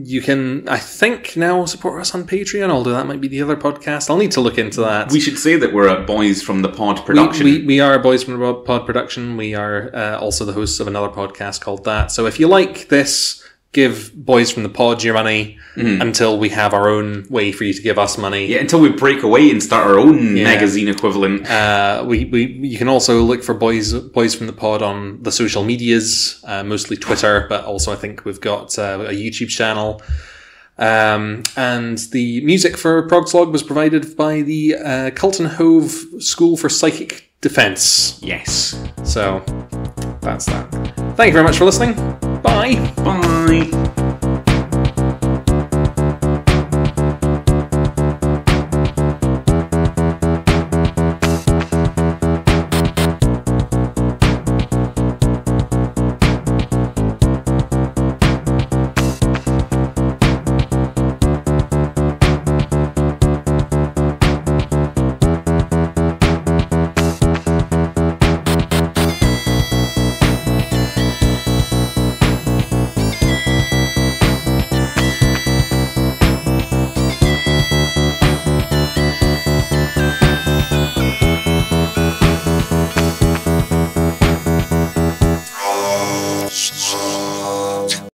you can, I think, now support us on Patreon, although that might be the other podcast. I'll need to look into that. We should say that we're a Boys from the Pod production. We are Boys from the Pod production. We are also the hosts of another podcast called That. So if you like this, give Boys from the Pod your money until we have our own way for you to give us money. Yeah, until we break away and start our own magazine equivalent. You can also look for Boys from the Pod on the social medias, mostly Twitter, but also I think we've got a YouTube channel. And the music for Prog Slog was provided by the Cultenhove School for Psychic Defense. Yes. So that's that. Thank you very much for listening. Bye. Bye.